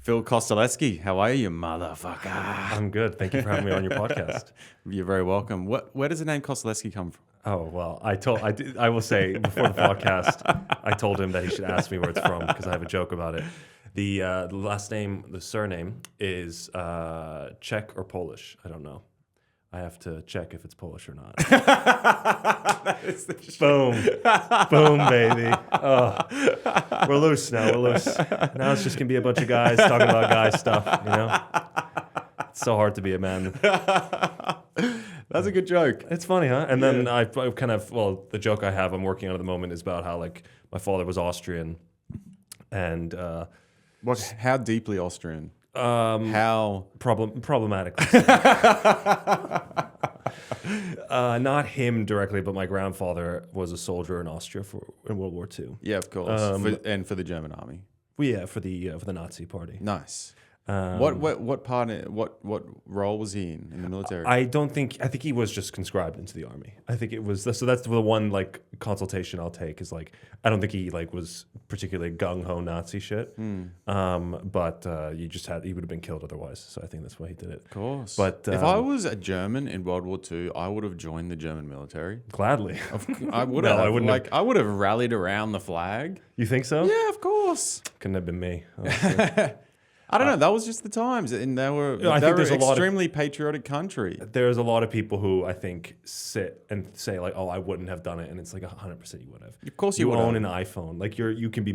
Phil Kostelecky, how are you, motherfucker? I'm good. Thank you for having me on your podcast. You're very welcome. Where does the name Kostelecky come from? Oh, well, I will say before the podcast, I told him that he should ask me where it's from because I have a joke about it. The last name, the surname is Czech or Polish. I don't know. I have to check if it's Polish or not. Boom. Boom, baby. Oh, we're loose now. We're loose. Now it's just going to be a bunch of guys talking about guy stuff, you know? It's so hard to be a man. That's a good joke. It's funny, huh? And then I kind of, the joke I have I'm working on at the moment is about how, like, my father was Austrian and... How deeply Austrian? How problematic. Not him directly, but my grandfather was a soldier in Austria in World War II. Yeah, of course, and for the German army. Well, yeah, for the Nazi Party. Nice. What role was he in the military? I think he was just conscribed into the army. I think it was so that's the one like consultation I'll take is like I don't think he like was particularly gung ho Nazi shit. But he would have been killed otherwise. So I think that's why he did it. Of course. But if I was a German in World War II, I would have joined the German military. Gladly. I would have. I would have rallied around the flag. You think so? Yeah, of course. Couldn't have been me. I don't know. That was just the times, and they were extremely patriotic country. There's a lot of people who I think sit and say like, "Oh, I wouldn't have done it," and it's like 100% you would have. Of course, you would own an iPhone. Like you could be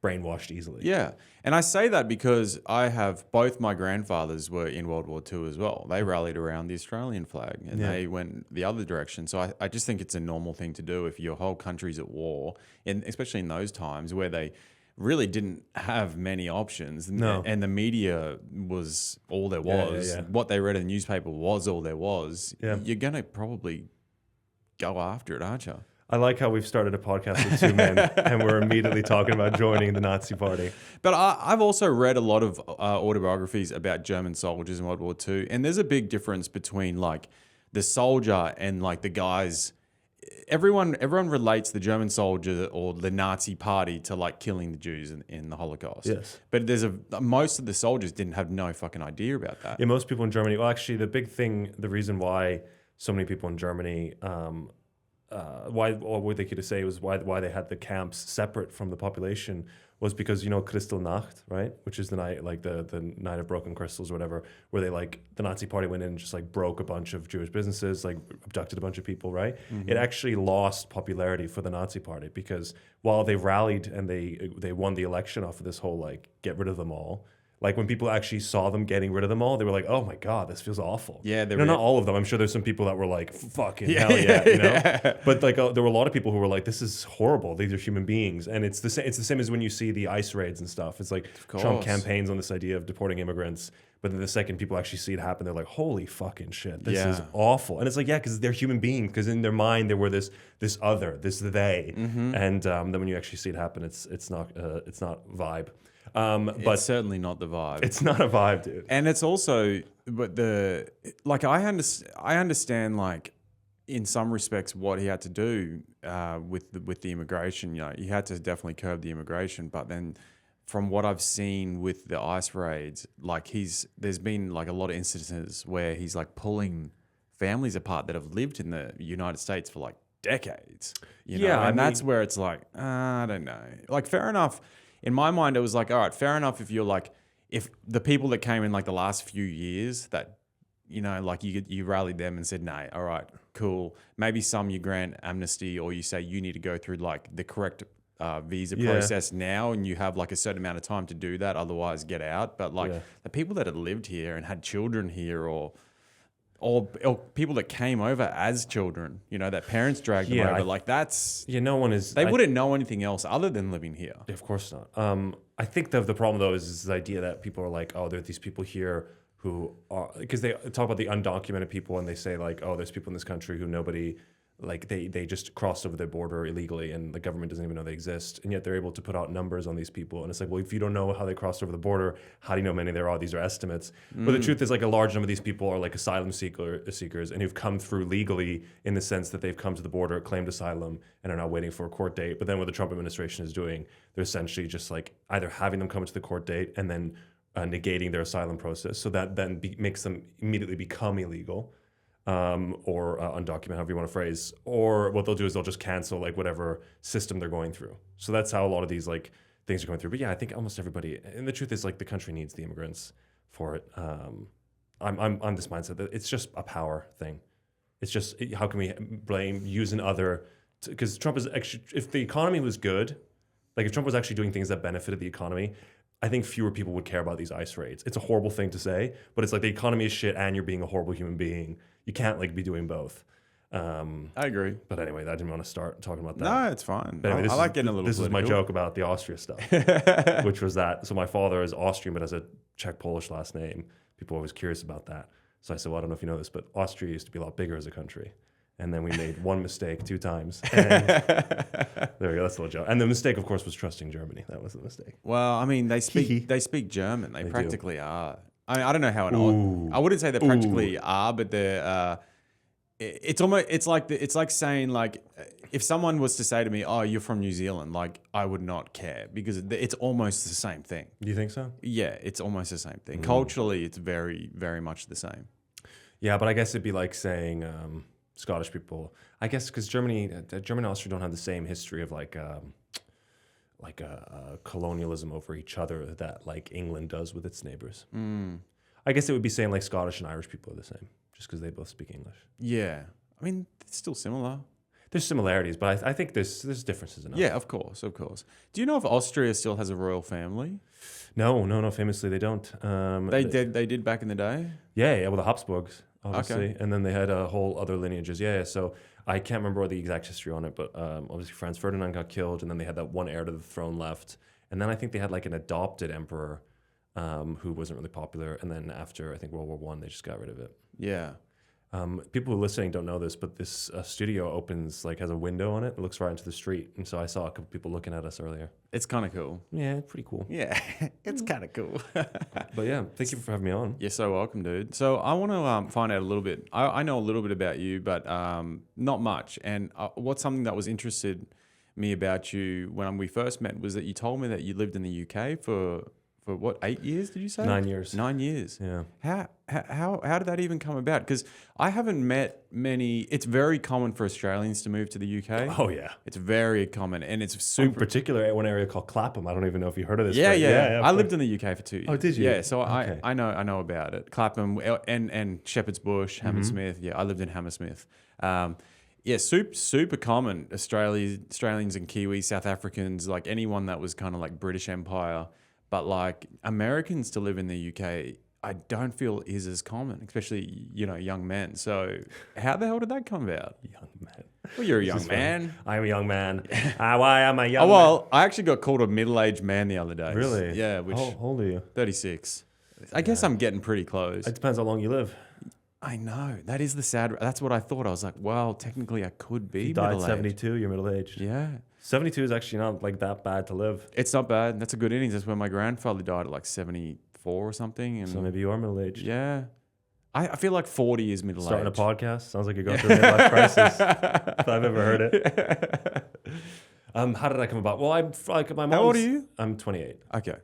brainwashed easily. Yeah, and I say that because I have both my grandfathers were in World War II as well. They rallied around the Australian flag, and they went the other direction. So I just think it's a normal thing to do if your whole country's at war, and especially in those times where they really didn't have many options. No. And the media was all there was. Yeah. What they read in the newspaper was all there was. Yeah. You're going to probably go after it, aren't you? I like how we've started a podcast with two men and we're immediately talking about joining the Nazi Party. But I've also read a lot of autobiographies about German soldiers in World War II. And there's a big difference between like the soldier and like the guys... Everyone relates the German soldier or the Nazi party to like killing the Jews in the Holocaust. Yes. But most of the soldiers didn't have no fucking idea about that. Yeah, most people in Germany, well, actually the reason why so many people in Germany, what they could say was why they had the camps separate from the population was because, you know, Kristallnacht, right? Which is the night, like the night of broken crystals or whatever, where they like, the Nazi party went in and just like broke a bunch of Jewish businesses, like abducted a bunch of people, right? Mm-hmm. It actually lost popularity for the Nazi party because while they rallied and they won the election off of this whole like, get rid of them all, like when people actually saw them getting rid of them all, they were like, "Oh my god, this feels awful." Yeah, not all of them. I'm sure there's some people that were like, "Fucking hell yeah," you know. Yeah. But like, there were a lot of people who were like, "This is horrible. These are human beings." And it's the same. It's the same as when you see the ICE raids and stuff. It's like Trump campaigns on this idea of deporting immigrants, but then the second people actually see it happen, they're like, "Holy fucking shit, this is awful." And it's like, yeah, because they're human beings. Because in their mind, they were this other, this they. Mm-hmm. And then when you actually see it happen, it's not vibe. But it's certainly not the vibe. It's not a vibe, dude. And it's also, but I understand like in some respects what he had to do with the immigration. You know, he had to definitely curb the immigration. But then, from what I've seen with the ICE raids, like there's been like a lot of instances where he's like pulling families apart that have lived in the United States for like decades. You know? And that's where it's like, I don't know. Like, fair enough. In my mind, it was like, all right, fair enough if you're like, if the people that came in like the last few years that, you know, like you rallied them and said, no, all right, cool. Maybe some you grant amnesty or you say you need to go through like the correct visa process now and you have like a certain amount of time to do that, otherwise get out. But like the people that had lived here and had children here or people that came over as children, you know, that parents dragged them over. Like that's... Yeah, no one is... They wouldn't know anything else other than living here. Of course not. I think the problem, though, is this idea that people are like, oh, there are these people here who are... Because they talk about the undocumented people and they say like, oh, there's people in this country who nobody like they just crossed over their border illegally and the government doesn't even know they exist, and yet they're able to put out numbers on these people. And it's like, well, if you don't know how they crossed over the border, how do you know how many there are? These are estimates. But the truth is, like, a large number of these people are like asylum seekers and who've come through legally in the sense that they've come to the border, claimed asylum, and are now waiting for a court date. But then what the Trump administration is doing, they're essentially just like either having them come to the court date and then negating their asylum process, so that then makes them immediately become illegal. Or undocumented, however you want to phrase, or what they'll do is they'll just cancel like whatever system they're going through. So that's how a lot of these like things are going through. But yeah, I think almost everybody, and the truth is like the country needs the immigrants for it. I'm this mindset that it's just a power thing. It's just, how can we use another, because Trump is actually, if the economy was good, like if Trump was actually doing things that benefited the economy, I think fewer people would care about these ICE raids. It's a horrible thing to say, but it's like the economy is shit and you're being a horrible human being. You can't like be doing both. I agree. But anyway, I didn't want to start talking about that. No, it's fine. But anyway, I like getting a little This political. is my joke about the Austria stuff, which was that. So my father is Austrian, but has a Czech-Polish last name. People are always curious about that. So I said, well, I don't know if you know this, but Austria used to be a lot bigger as a country. And then we made one mistake 2 times. And there we go. That's a little joke. And the mistake, of course, was trusting Germany. That was the mistake. Well, I mean, they speak German. They practically are. I mean, I don't know how I wouldn't say they practically are, but they're. It's like saying like if someone was to say to me, "Oh, you're from New Zealand," like I would not care because it's almost the same thing. Do you think so? Yeah, it's almost the same thing. Culturally, it's very, very much the same. Yeah, but I guess it'd be like saying Scottish people. I guess because Germany and Austria don't have the same history of like colonialism over each other that like England does with its neighbors. I guess it would be saying like Scottish and Irish people are the same, just because they both speak English. Yeah, I mean it's still similar. There's similarities, but I think there's differences enough. Yeah, of course. Do you know if Austria still has a royal family? No. Famously, they don't. They did back in the day. Yeah. Well, the Habsburgs, obviously, Okay. and then they had a whole other lineages. Yeah. So I can't remember the exact history on it, but obviously Franz Ferdinand got killed, and then they had that one heir to the throne left, and then I think they had like an adopted emperor who wasn't really popular, and then after I think World War I, they just got rid of it. Yeah. People who are listening don't know this, but this studio opens like has a window on it. It looks right into the street, and so I saw a couple people looking at us earlier. It's kind of cool. Yeah, pretty cool. Yeah, it's kind of cool. But yeah, thank you for having me on. You're so welcome, dude. So I want to find out a little bit. I know a little bit about you, but not much. And what's something that was interested me about you when we first met was that you told me that you lived in the UK for what, 8 years? Did you say 9 years? 9 years. Yeah. How did that even come about? Because I haven't met many. It's very common for Australians to move to the UK. Oh yeah, it's very common, and it's in super. particular, one area called Clapham. I don't even know if you heard of this. Yeah. I lived in the UK for 2 years. Oh, did you? Yeah, so Okay. I know about it. Clapham and Shepherd's Bush, Hammersmith. Yeah, I lived in Hammersmith. Yeah, super common. Australians and Kiwis, South Africans, like anyone that was kind of like British Empire. But like Americans to live in the UK, I don't feel is as common, especially, young men. So how the hell did that come about? Young man. Well, you're a young man. I'm a young man. Why am I young? Oh, well, I actually got called a middle-aged man the other day. Really? Yeah. How old are you? 36. I guess I'm getting pretty close. It depends how long you live. I know. That is the sad. That's what I thought. I was like, well, technically I could be You died middle-aged. 72. You're middle aged. Yeah. 72 is actually not like that bad to live. It's not bad. That's a good innings. That's when my grandfather died at like 74 or something. And So maybe you are middle aged. yeah. I feel like 40 is middle-aged. Starting a podcast sounds like you're going through a midlife crisis. If I've ever heard it. How did I come about? Well, I'm like my mom's. How old are you? I'm 28. Okay.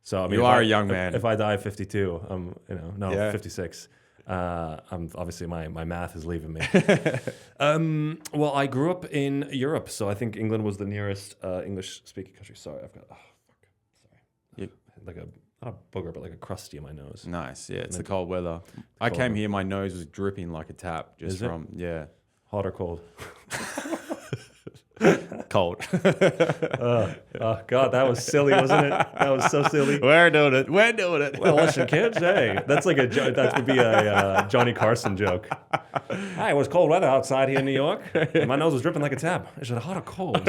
So I mean, You if are I- a young man. If I die at 52, Yeah. 56. I'm obviously my math is leaving me. Well, I grew up in Europe, so I think England was the nearest English-speaking country. Sorry, I've got You- like not a booger, but like a crusty in my nose. Nice. Yeah, it's the cold weather. I came here, my nose was dripping like a tap just Is it? from, yeah. Hot or cold? Cold. Oh God, that was silly, wasn't it? That was so silly. We're doing it. Well, listen, kids. Hey, that's like that would be a Johnny Carson joke. Hi, it was cold weather outside here in New York. And my nose was dripping like a tap. Is it hot or cold?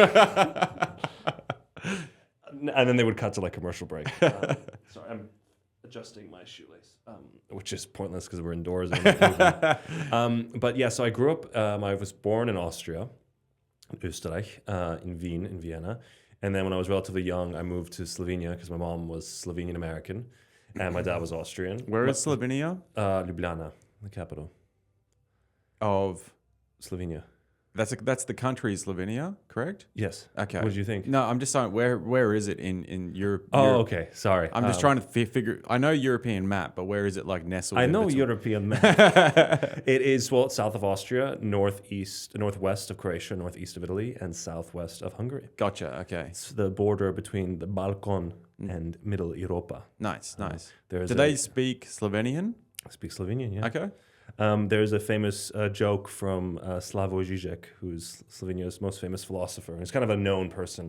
And then they would cut to like commercial break. Sorry, I'm adjusting my shoelace, which is pointless because we're indoors. And but yeah, so I grew up. I was born in Austria, Österreich, in Vienna. And then when I was relatively young, I moved to Slovenia because my mom was Slovenian American and my dad was Austrian. Where is Slovenia? Ljubljana, the capital Of Slovenia. that's the country Slovenia, correct? Yes. Okay. What did you think? No, I'm just saying where is it in Europe? Oh, okay. Sorry. I'm just trying to figure. I know European map, but where is it like nestled? I in know between? European map. It is south of Austria, northwest of Croatia, northeast of Italy, and southwest of Hungary. Gotcha. Okay. It's the border between the Balkan and Middle Europa. Nice. Do they speak Slovenian? I speak Slovenian, yeah. Okay. There's a famous joke from Slavoj Žižek, who's Slovenia's most famous philosopher. He's kind of a known person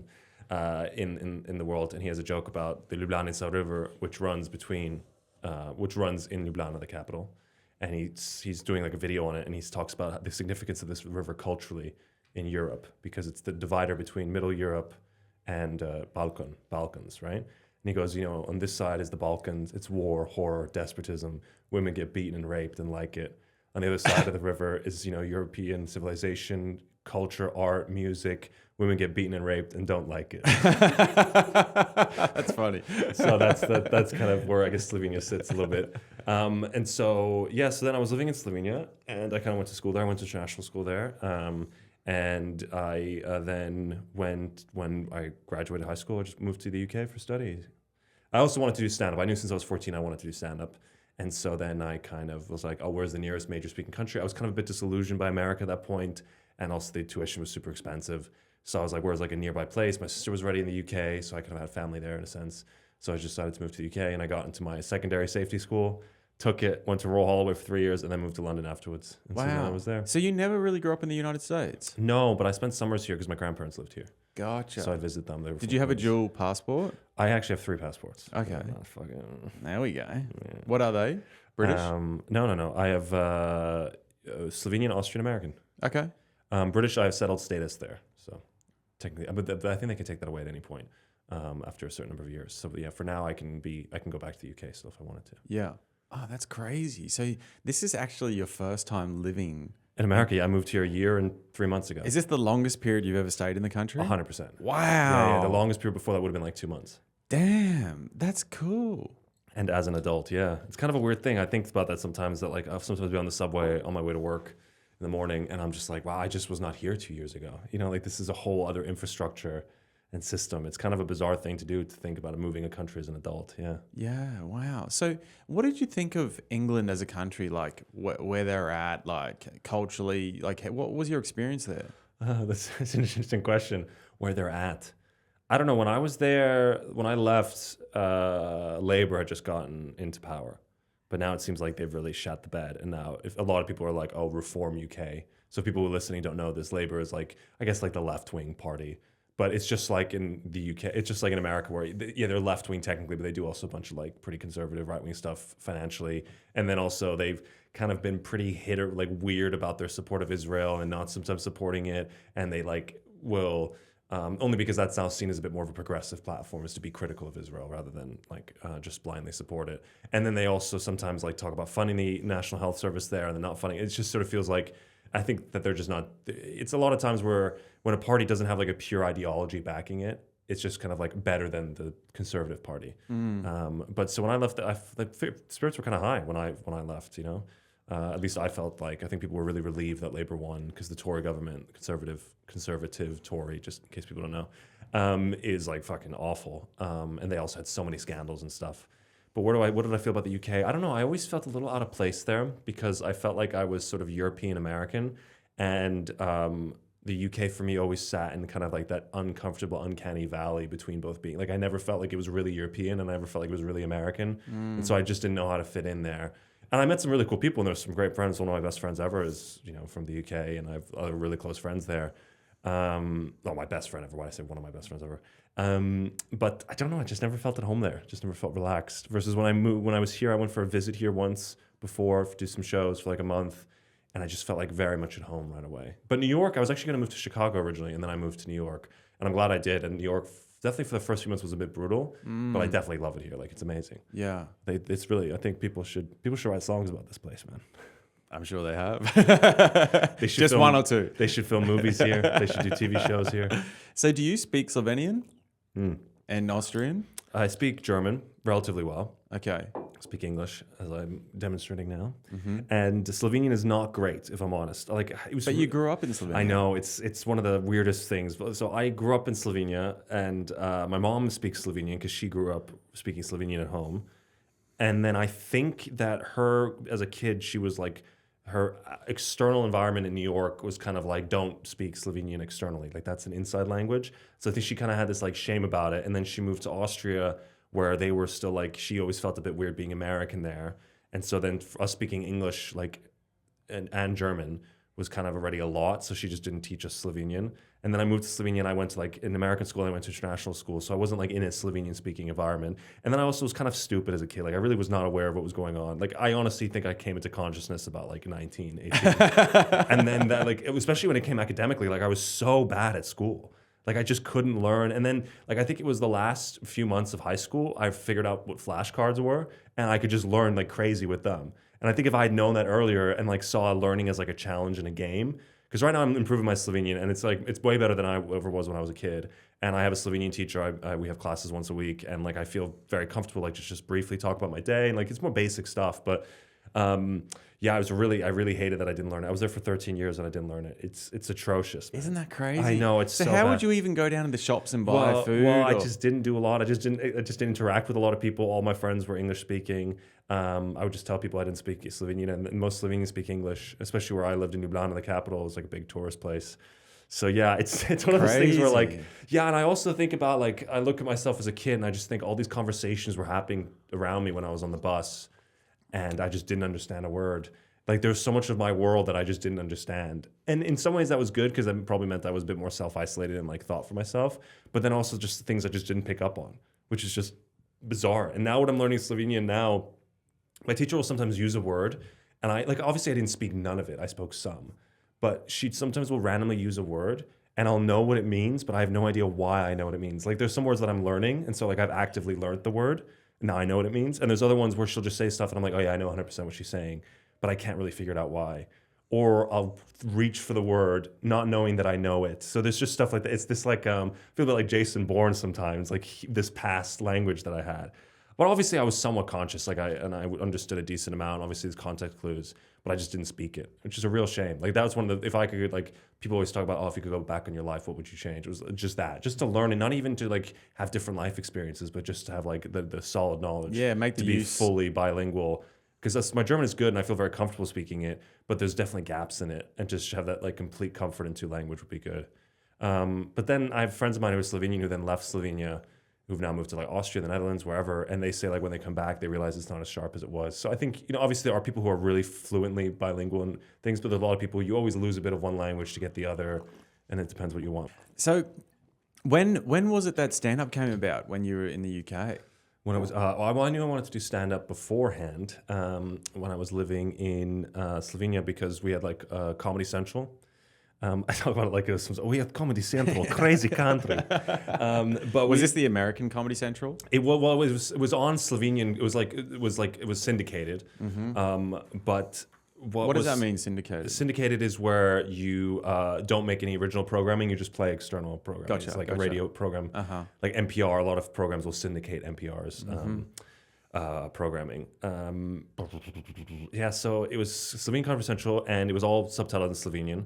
in the world, and he has a joke about the Ljubljanica River, which runs in Ljubljana, the capital. And he's doing like a video on it, and he talks about the significance of this river culturally in Europe, because it's the divider between Middle Europe and Balkans, right? And he goes, on this side is the Balkans. It's war, horror, despotism. Women get beaten and raped and like it. On the other side of the river is, European civilization, culture, art, music. Women get beaten and raped and don't like it. That's funny. So that's kind of where I guess Slovenia sits a little bit. And so then I was living in Slovenia, and I kind of went to school there. I went to international school there. And I then when I graduated high school, I just moved to the UK for study. I also wanted to do stand-up. I knew since I was 14 I wanted to do stand-up. And so then I kind of was like, oh, where's the nearest major speaking country? I was kind of a bit disillusioned by America at that point, and also the tuition was super expensive. So I was like, where's like a nearby place? My sister was already in the UK, so I kind of had family there in a sense. So I just decided to move to the UK, and I got into my secondary safety school, took it, went to Royal Holloway for 3 years, and then moved to London afterwards. And so then I was there. So you never really grew up in the United States? No, but I spent summers here because my grandparents lived here. Gotcha. So I'd visit them. Did you have a dual passport? I actually have 3 passports. Okay. Fucking... There we go. Yeah. What are they? British? No. I have Slovenian, Austrian, American. Okay. British, I have settled status there. So technically, but I think they can take that away at any point after a certain number of years. So yeah, for now I can go back to the UK still if I wanted to. Yeah. Oh, that's crazy. So this is actually your first time living in America. Yeah, I moved here a year and 3 months ago. Is this the longest period you've ever stayed in the country? 100%. Wow. Yeah, the longest period before that would have been like 2 months. Damn, that's cool. And as an adult, yeah. It's kind of a weird thing. I think about that sometimes, that like I'll sometimes be on the subway on my way to work in the morning, and I'm just like, wow, I just was not here 2 years ago. Like this is a whole other infrastructure and system. It's kind of a bizarre thing to do, to think about moving a country as an adult. Yeah. Yeah. Wow. So what did you think of England as a country, like where they're at, like culturally, like what was your experience there? That's an interesting question. Where they're at. I don't know. When I was there, when I left, Labour had just gotten into power. But now it seems like they've really shut the bed. And now if a lot of people are like, oh, Reform UK. So people who are listening don't know this. Labour is like, I guess like the left-wing party. But it's just like in the UK, it's just like in America where, they're left-wing technically, but they do also a bunch of like pretty conservative right-wing stuff financially. And then also they've kind of been pretty weird about their support of Israel and not sometimes supporting it. And they will... only because that's now seen as a bit more of a progressive platform, is to be critical of Israel rather than just blindly support it. And then they also sometimes talk about funding the National Health Service there and they're not funding. It just sort of feels like, I think that they're just not, it's a lot of times where when a party doesn't have a pure ideology backing it, it's just kind of better than the Conservative Party. But so when I left, the spirits were kind of high when I left, At least I felt I think people were really relieved that Labour won, because the Tory government, conservative Tory, just in case people don't know, is fucking awful. And they also had so many scandals and stuff. But what did I feel about the UK? I don't know. I always felt a little out of place there because I felt like I was sort of European American, and the UK for me always sat in kind of that uncomfortable, uncanny valley between both being I never felt like it was really European, and I never felt like it was really American, and so I just didn't know how to fit in there. And I met some really cool people, and there's some great friends. One of my best friends ever is, from the UK, and I have other really close friends there. Not my best friend ever. Why I say one of my best friends ever? But I don't know. I just never felt at home there. Just never felt relaxed. Versus when I was here, I went for a visit here once before to do some shows for a month, and I just felt very much at home right away. But New York, I was actually going to move to Chicago originally, and then I moved to New York, and I'm glad I did. And New York definitely for the first few months was a bit brutal, but I definitely love it here. Like, it's amazing. Yeah. It's really, I think people should write songs about this place, man. I'm sure they have. They should Just film, one or two. They should film movies here. They should do TV shows here. So do you speak Slovenian and Austrian? I speak German relatively well. Okay. I speak English, as I'm demonstrating now. And Slovenian is not great, if I'm honest. Like, it was. But you grew up in Slovenia. I know, it's one of the weirdest things. So I grew up in Slovenia, and my mom speaks Slovenian because she grew up speaking Slovenian at home. And then I think that her, as a kid, she was like, her external environment in New York was kind of like, don't speak Slovenian externally. Like, that's an inside language. So I think she kind of had this like shame about it. And then she moved to Austria, where they were still like, she always felt a bit weird being American there. And so then for us speaking English like and German was kind of already a lot. So she just didn't teach us Slovenian. And then I moved to Slovenia, and I went to like an American school, and I went to international school. So I wasn't like in a Slovenian speaking environment. And then I also was kind of stupid as a kid. Like, I really was not aware of what was going on. Like, I honestly think I came into consciousness about like 19, 18. And then that, like, especially when it came academically, like I was so bad at school. Like, I just couldn't learn. And then, like, I think it was the last few months of high school, I figured out what flashcards were, and I could just learn like crazy with them. And I think if I had known that earlier and like saw learning as like a challenge in a game, because right now I'm improving my Slovenian, and it's like, it's way better than I ever was when I was a kid. And I have a Slovenian teacher. We have classes once a week, and like I feel very comfortable, like just briefly talk about my day, and like it's more basic stuff. But yeah, I really hated that I didn't learn it. I was there for 13 years and I didn't learn it. It's atrocious. Man. Isn't that crazy? I know, it's so how bad. would you even go down to the shops and buy food? Well, I just didn't do a lot. I just didn't interact with a lot of people. All my friends were English speaking. I would just tell people I didn't speak Slovenian, and most Slovenians speak English, especially where I lived in Ljubljana, the capital. It was like a big tourist place. So yeah, it's one of those things where like, yeah, and I also think about like, I look at myself as a kid and I just think all these conversations were happening around me when I was on the bus, and I just didn't understand a word. Like, there's so much of my world that I just didn't understand. And in some ways that was good, because that probably meant I was a bit more self-isolated and like thought for myself. But then also just things I just didn't pick up on, which is just bizarre. And now when I'm learning Slovenian now, my teacher will sometimes use a word, and I like, obviously I didn't speak none of it. I spoke some. But she sometimes will randomly use a word, and I'll know what it means, but I have no idea why I know what it means. Like, there's some words that I'm learning, and so like I've actively learned the word. Now I know what it means. And there's other ones where she'll just say stuff, and I'm like, oh yeah, I know 100% what she's saying, but I can't really figure it out why. Or I'll reach for the word, not knowing that I know it. So there's just stuff like that. It's this like, I feel a bit like Jason Bourne sometimes, like this past language that I had. But obviously I was somewhat conscious, like I understood a decent amount, obviously there's context clues, but I just didn't speak it, which is a real shame. Like, that was one of the, if I could, like, people always talk about, oh, if you could go back in your life, what would you change? It was just that, just to learn, and not even to like have different life experiences, but just to have like the solid knowledge. Yeah, make the to be use. fully bilingual. Because my German is good and I feel very comfortable speaking it, but there's definitely gaps in it, and just have that like complete comfort in two language would be good. But then I have friends of mine who are Slovenian who then left Slovenia, who've now moved to like Austria, the Netherlands, wherever, and they say like when they come back, they realize it's not as sharp as it was. So I think, you know, obviously there are people who are really fluently bilingual and things, but there's a lot of people, you always lose a bit of one language to get the other, and it depends what you want. So when was it that stand-up came about, when you were in the UK? When I was, well, I knew I wanted to do stand-up beforehand when I was living in Slovenia, because we had like Comedy Central. I talk about it like this. We had Comedy Central, crazy country. But Was this the American Comedy Central? It was on Slovenian. It was syndicated. But What does that mean, syndicated? Syndicated is where you don't make any original programming. You just play external programming. Gotcha, It's like a radio program. Like NPR, a lot of programs will syndicate NPR's programming. Yeah, so it was Slovenian Comedy Central, and it was all subtitled in Slovenian.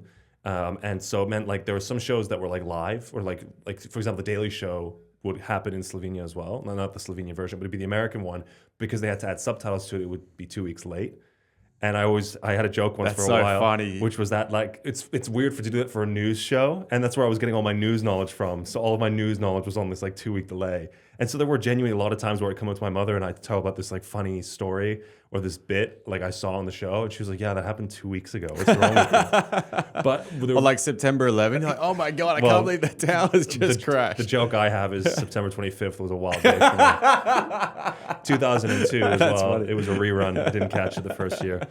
And so it meant like there were some shows that were like live, or like for example, The Daily Show would happen in Slovenia as well. Not the Slovenian version, but it'd be the American one, because they had to add subtitles to it. It would be 2 weeks late. And I had a joke once for a while, funny. which was that like it's weird to do it for a news show, and that's where I was getting all my news knowledge from. So all of my news knowledge was on this like 2 week delay, and so there were genuinely a lot of times where I'd come up to my mother and I'd tell about this like funny story or this bit like I saw on the show, and she was like, "Yeah, that happened 2 weeks ago. What's wrong with you?" But or like September 11, you're like, "Oh my god, I can't believe the towers just crashed." The joke I have is September 25th was a wild day for me. 2002 as well. Funny. It was a rerun. I didn't catch it the first year.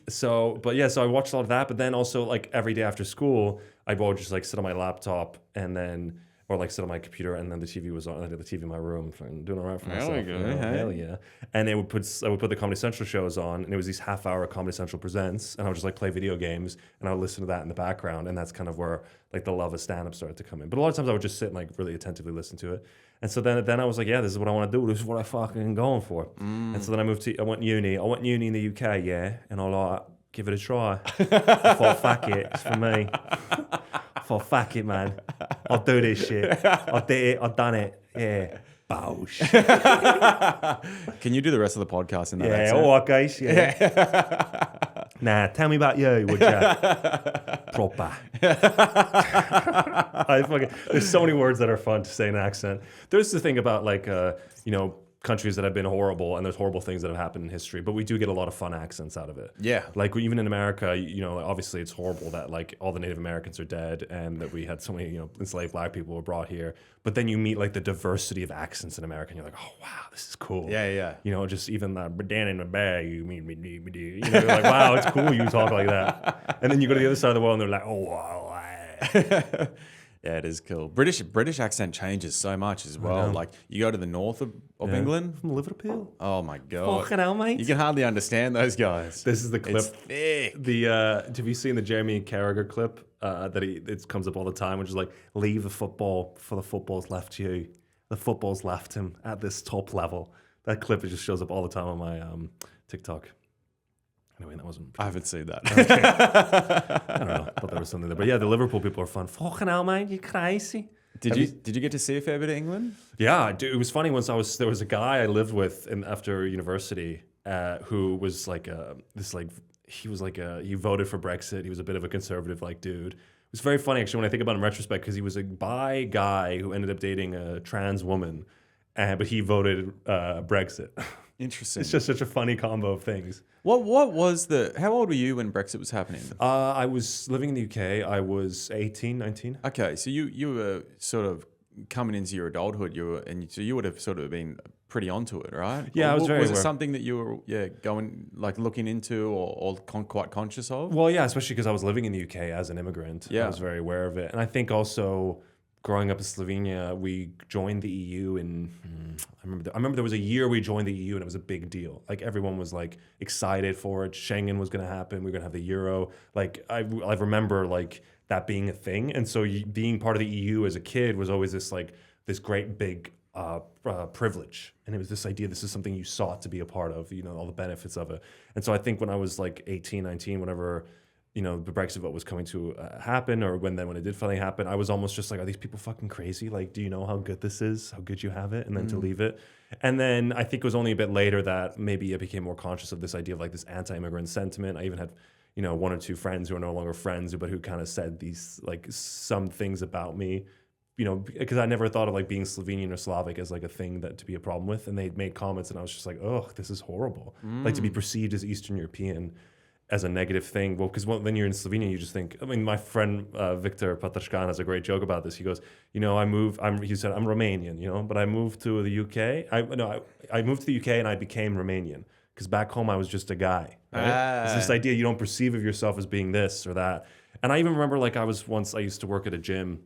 So I watched a lot of that, but then also like every day after school, I'd just like sit on my laptop and then or like sit on my computer and then the TV was on. I had the TV in my room, doing all right for Hell myself. yeah. Hell yeah! And I would put the Comedy Central shows on, and it was these half-hour Comedy Central presents, and I would just like play video games, and I would listen to that in the background, and that's kind of where like the love of stand-up started to come in. But a lot of times I would just sit and like really attentively listen to it. And so then I was like, yeah, this is what I want to do. This is what I fucking going for. And so then I went uni in the UK, yeah, and I like, give it a try. I thought, fuck it, it's for me. I thought, fuck it, man. I'll do this shit. I did it. I've done it. Yeah. Bosh. Can you do the rest of the podcast in that Yeah, accent? all right, guys. Yeah. Nah, tell me about you, would ya? Proper. There's so many words that are fun to say in an accent. There's the thing about like, countries that have been horrible, and there's horrible things that have happened in history, but we do get a lot of fun accents out of it. Yeah. Like even in America, obviously it's horrible that like all the Native Americans are dead and that we had so many, enslaved black people were brought here. But then you meet like the diversity of accents in America and you're like, oh wow, this is cool. Yeah. Just even that Dan in the bag, you're like, wow, it's cool you talk like that. And then you go to the other side of the world and they're like, oh wow. Yeah, it is cool. British accent changes so much as well. Like you go to the north of England. From Liverpool. Oh my god. Fucking hell, mate. You can hardly understand those guys. This is the clip. It's thick. Have you seen the Jeremy Carragher clip it comes up all the time, which is like, leave the football for the football's left you. The football's left him at this top level. That clip, it just shows up all the time on my TikTok. Anyway, that wasn't... I haven't seen that. Okay. I don't know. I thought there was something there. But yeah, the Liverpool people are fun. Fucking hell, man, you crazy. Did you get to see a fair bit of England? Yeah, it was funny. There was a guy I lived with after university who was like he voted for Brexit. He was a bit of a conservative like dude. It was very funny actually when I think about him in retrospect, because he was a bi guy who ended up dating a trans woman, but he voted Brexit. Interesting. It's just such a funny combo of things. How old were you when Brexit was happening? I was living in the UK. I was 18, 19. Okay, so you were sort of coming into your adulthood. So you would have sort of been pretty onto it, right? Yeah, I was very Was aware. it something that you were going like looking into or quite conscious of? Well, yeah, especially because I was living in the UK as an immigrant. Yeah. I was very aware of it, and I think also growing up in Slovenia, we joined the EU in. I remember there was a year we joined the EU and it was a big deal. Like everyone was like excited for it. Schengen was going to happen. We were going to have the euro. Like I remember like that being a thing. And so being part of the EU as a kid was always this great big privilege. And it was this idea, this is something you sought to be a part of, all the benefits of it. And so I think when I was like 18, 19, whenever the Brexit vote was coming to happen, or when it did finally happen, I was almost just like, are these people fucking crazy? Like, do you know how good this is? How good you have it? And then to leave it. And then I think it was only a bit later that maybe I became more conscious of this idea of like this anti-immigrant sentiment. I even had, one or two friends who are no longer friends, but who kind of said these, like some things about me, because I never thought of like being Slovenian or Slavic as like a thing that to be a problem with. And they made comments and I was just like, oh, this is horrible. Like to be perceived as Eastern European as a negative thing. Well, because when you're in Slovenia, you just think, my friend Victor Patrškan has a great joke about this. He goes, he said, I'm Romanian, but I moved to the UK. I moved to the UK and I became Romanian because back home I was just a guy. Right? It's this idea you don't perceive of yourself as being this or that. And I even remember like I used to work at a gym,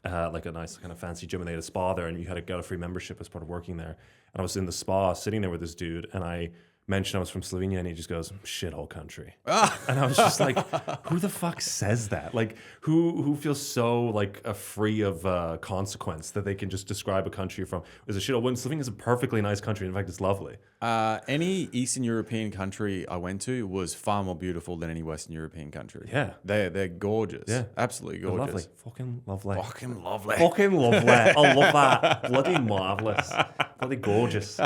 like a nice kind of fancy gym, and they had a spa there and you had to get a free membership as part of working there. And I was in the spa sitting there with this dude and I mentioned I was from Slovenia and he just goes, shithole country. And I was just like, who the fuck says that? Like who feels so like free of consequence that they can just describe a country you're from as a shithole when Slovenia is a perfectly nice country. In fact, it's lovely. Any Eastern European country I went to was far more beautiful than any Western European country. Yeah. They're gorgeous. Yeah. Absolutely gorgeous. Lovely. Fucking lovely. Fucking lovely. Fucking lovely. I love that. Bloody marvellous. Bloody gorgeous.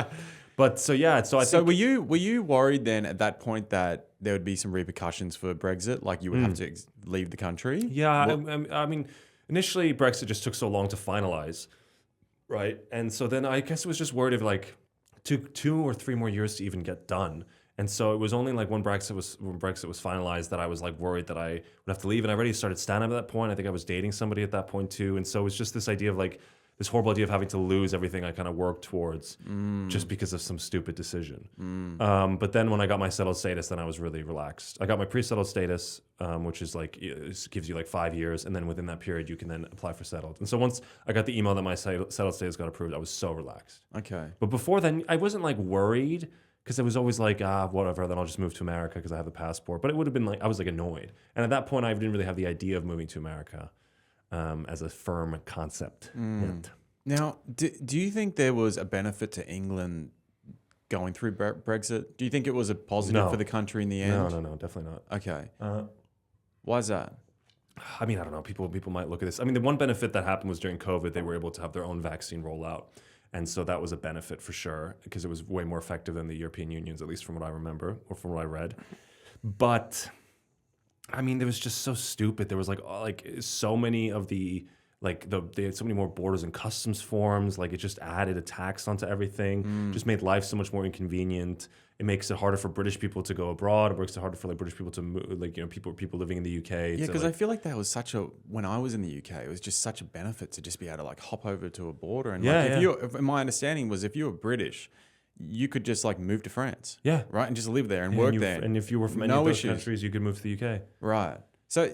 But so I think, were you worried then at that point that there would be some repercussions for Brexit, like you would have to leave the country? Yeah, I mean, initially Brexit just took so long to finalize, right? And so then I guess it was just worried of like took 2 or 3 more years to even get done. And so it was only like when Brexit was finalized that I was like worried that I would have to leave. And I already started stand-up at that point. I think I was dating somebody at that point too. And so it was just this idea of like this horrible idea of having to lose everything I kind of worked towards just because of some stupid decision. But then when I got my settled status, then I was really relaxed. I got my pre-settled status, which is like, it gives you like 5 years. And then within that period, you can then apply for settled. And so once I got the email that my settled status got approved, I was so relaxed. Okay. But before then, I wasn't like worried because it was always like, whatever, then I'll just move to America because I have the passport. But it would have been like, I was like annoyed. And at that point, I didn't really have the idea of moving to America as a firm concept yet. Now, do you think there was a benefit to England going through Brexit? Do you think it was a positive for the country in the end? No, definitely not. Okay. Why is that? I mean, I don't know. People might look at this. I mean, the one benefit that happened was during COVID, they were able to have their own vaccine rollout. And so that was a benefit for sure because it was way more effective than the European Union's, at least from what I remember or from what I read. But I mean, it was just so stupid. There was like so many of they had so many more borders and customs forms. Like it just added a tax onto everything. Just made life so much more inconvenient. It makes it harder for British people to go abroad. It makes it harder for like British people to move, like, you know, people living in the UK. Yeah, because I feel like that was when I was in the UK, it was just such a benefit to just be able to like hop over to a border. And my understanding was if you were British, you could just like move to France. Yeah. Right. And just live there and work there. And if you were from any of those countries, you could move to the UK. Right. So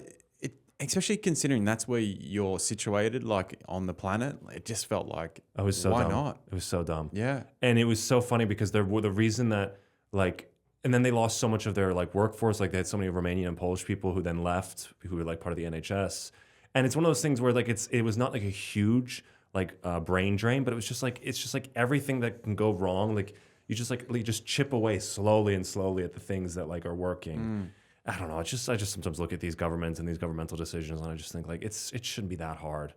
especially considering that's where you're situated, like on the planet, it just felt like, why not? It was so dumb. Yeah. And it was so funny because the reason that like, and then they lost so much of their like workforce. Like they had so many Romanian and Polish people who then left, who were like part of the NHS. And it's one of those things where like it was not like a huge like brain drain, but it's just like everything that can go wrong. Like you just chip away slowly and slowly at the things that like are working. I don't know. I just sometimes look at these governments and these governmental decisions, and I just think like it shouldn't be that hard.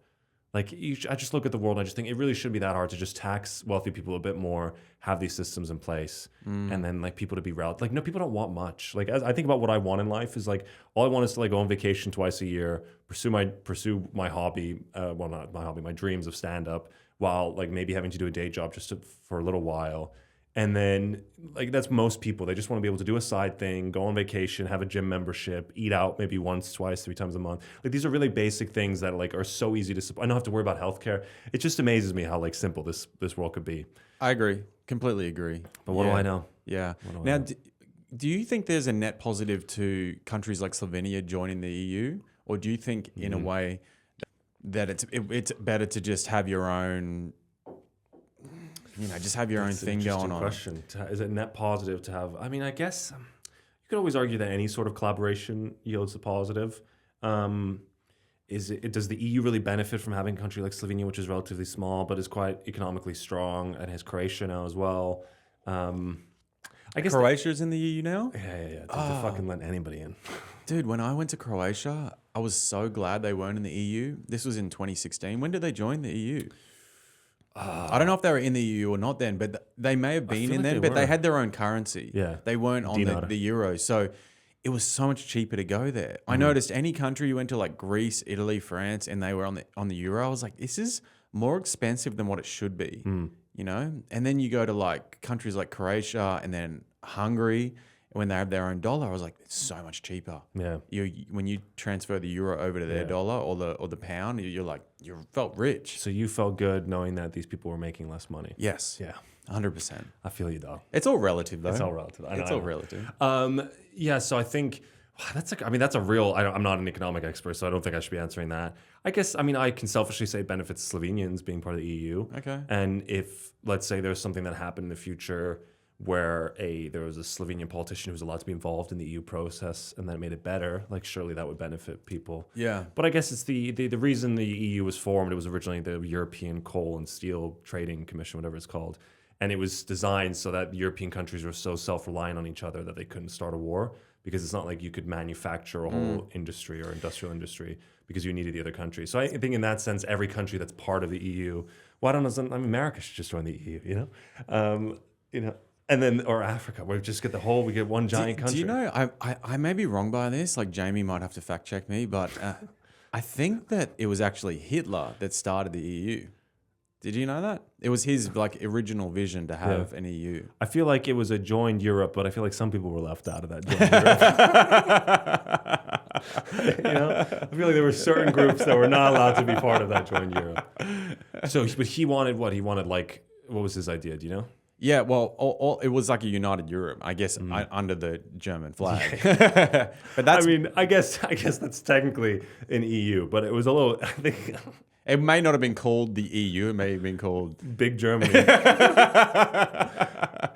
Like I just look at the world and I just think it really shouldn't be that hard to just tax wealthy people a bit more, have these systems in place, and then like people to be relative. Like no, people don't want much. Like I think about what I want in life is like all I want is to like go on vacation twice a year, pursue my hobby, well not my hobby, my dreams of stand up, while like maybe having to do a day job just for a little while. And then, like, that's most people. They just want to be able to do a side thing, go on vacation, have a gym membership, eat out maybe once, twice, 3 times a month. Like, these are really basic things that, like, are so easy to support. I don't have to worry about healthcare. It just amazes me how, like, simple this world could be. I agree. Completely agree. But what do I know? Yeah. Now, do you think there's a net positive to countries like Slovenia joining the EU? Or do you think, in a way, that it's better to just have your own... You know, just have your own thing going on. Question. Is it net positive to have? I mean, I guess you could always argue that any sort of collaboration yields a positive. Does the EU really benefit from having a country like Slovenia, which is relatively small but is quite economically strong, and has Croatia now as well? I guess Croatia's in the EU now? Yeah. They fucking let anybody in. Dude, when I went to Croatia, I was so glad they weren't in the EU. This was in 2016. When did they join the EU? I don't know if they were in the EU or not then, but they may have been in then, but they had their own currency. Yeah. They weren't on the euro. So it was so much cheaper to go there. I noticed any country you went to, like Greece, Italy, France, and they were on the euro, I was like, this is more expensive than what it should be, you know? And then you go to like countries like Croatia and then Hungary, when they have their own dollar, I was like, it's so much cheaper. Yeah. When you transfer the euro over to their dollar or the pound, you're like, you felt rich. So you felt good knowing that these people were making less money. Yes. Yeah. 100%. I feel you, dog. It's all relative, though. It's all relative. It's all relative. Yeah. So I think that's a real. I'm not an economic expert, so I don't think I should be answering that. I guess. I mean, I can selfishly say it benefits Slovenians being part of the EU. Okay. And if let's say there's something that happened in the future where there was a Slovenian politician who was allowed to be involved in the EU process, and that made it better, like surely that would benefit people. Yeah. But I guess it's the reason the EU was formed. It was originally the European Coal and Steel Trading Commission, whatever it's called. And it was designed so that European countries were so self-reliant on each other that they couldn't start a war, because it's not like you could manufacture a whole industry or industrial industry because you needed the other country. So I think in that sense, every country that's part of the EU, well, I don't know, I mean, America should just join the EU, you know? And then, or Africa, where we just get we get one giant country. Do you know, I may be wrong by this, like Jamie might have to fact check me, but I think that it was actually Hitler that started the EU. Did you know that? It was his like original vision to have an EU. I feel like it was a joined Europe, but I feel like some people were left out of that joined I feel like there were certain groups that were not allowed to be part of that joint Europe. So, but he wanted what? He wanted like, what was his idea? Do you know? Yeah, well, it was like a united Europe, I guess, under the German flag. But that's, I mean, I guess that's technically an EU, but it was a little. I think it may not have been called the EU. It may have been called Big Germany,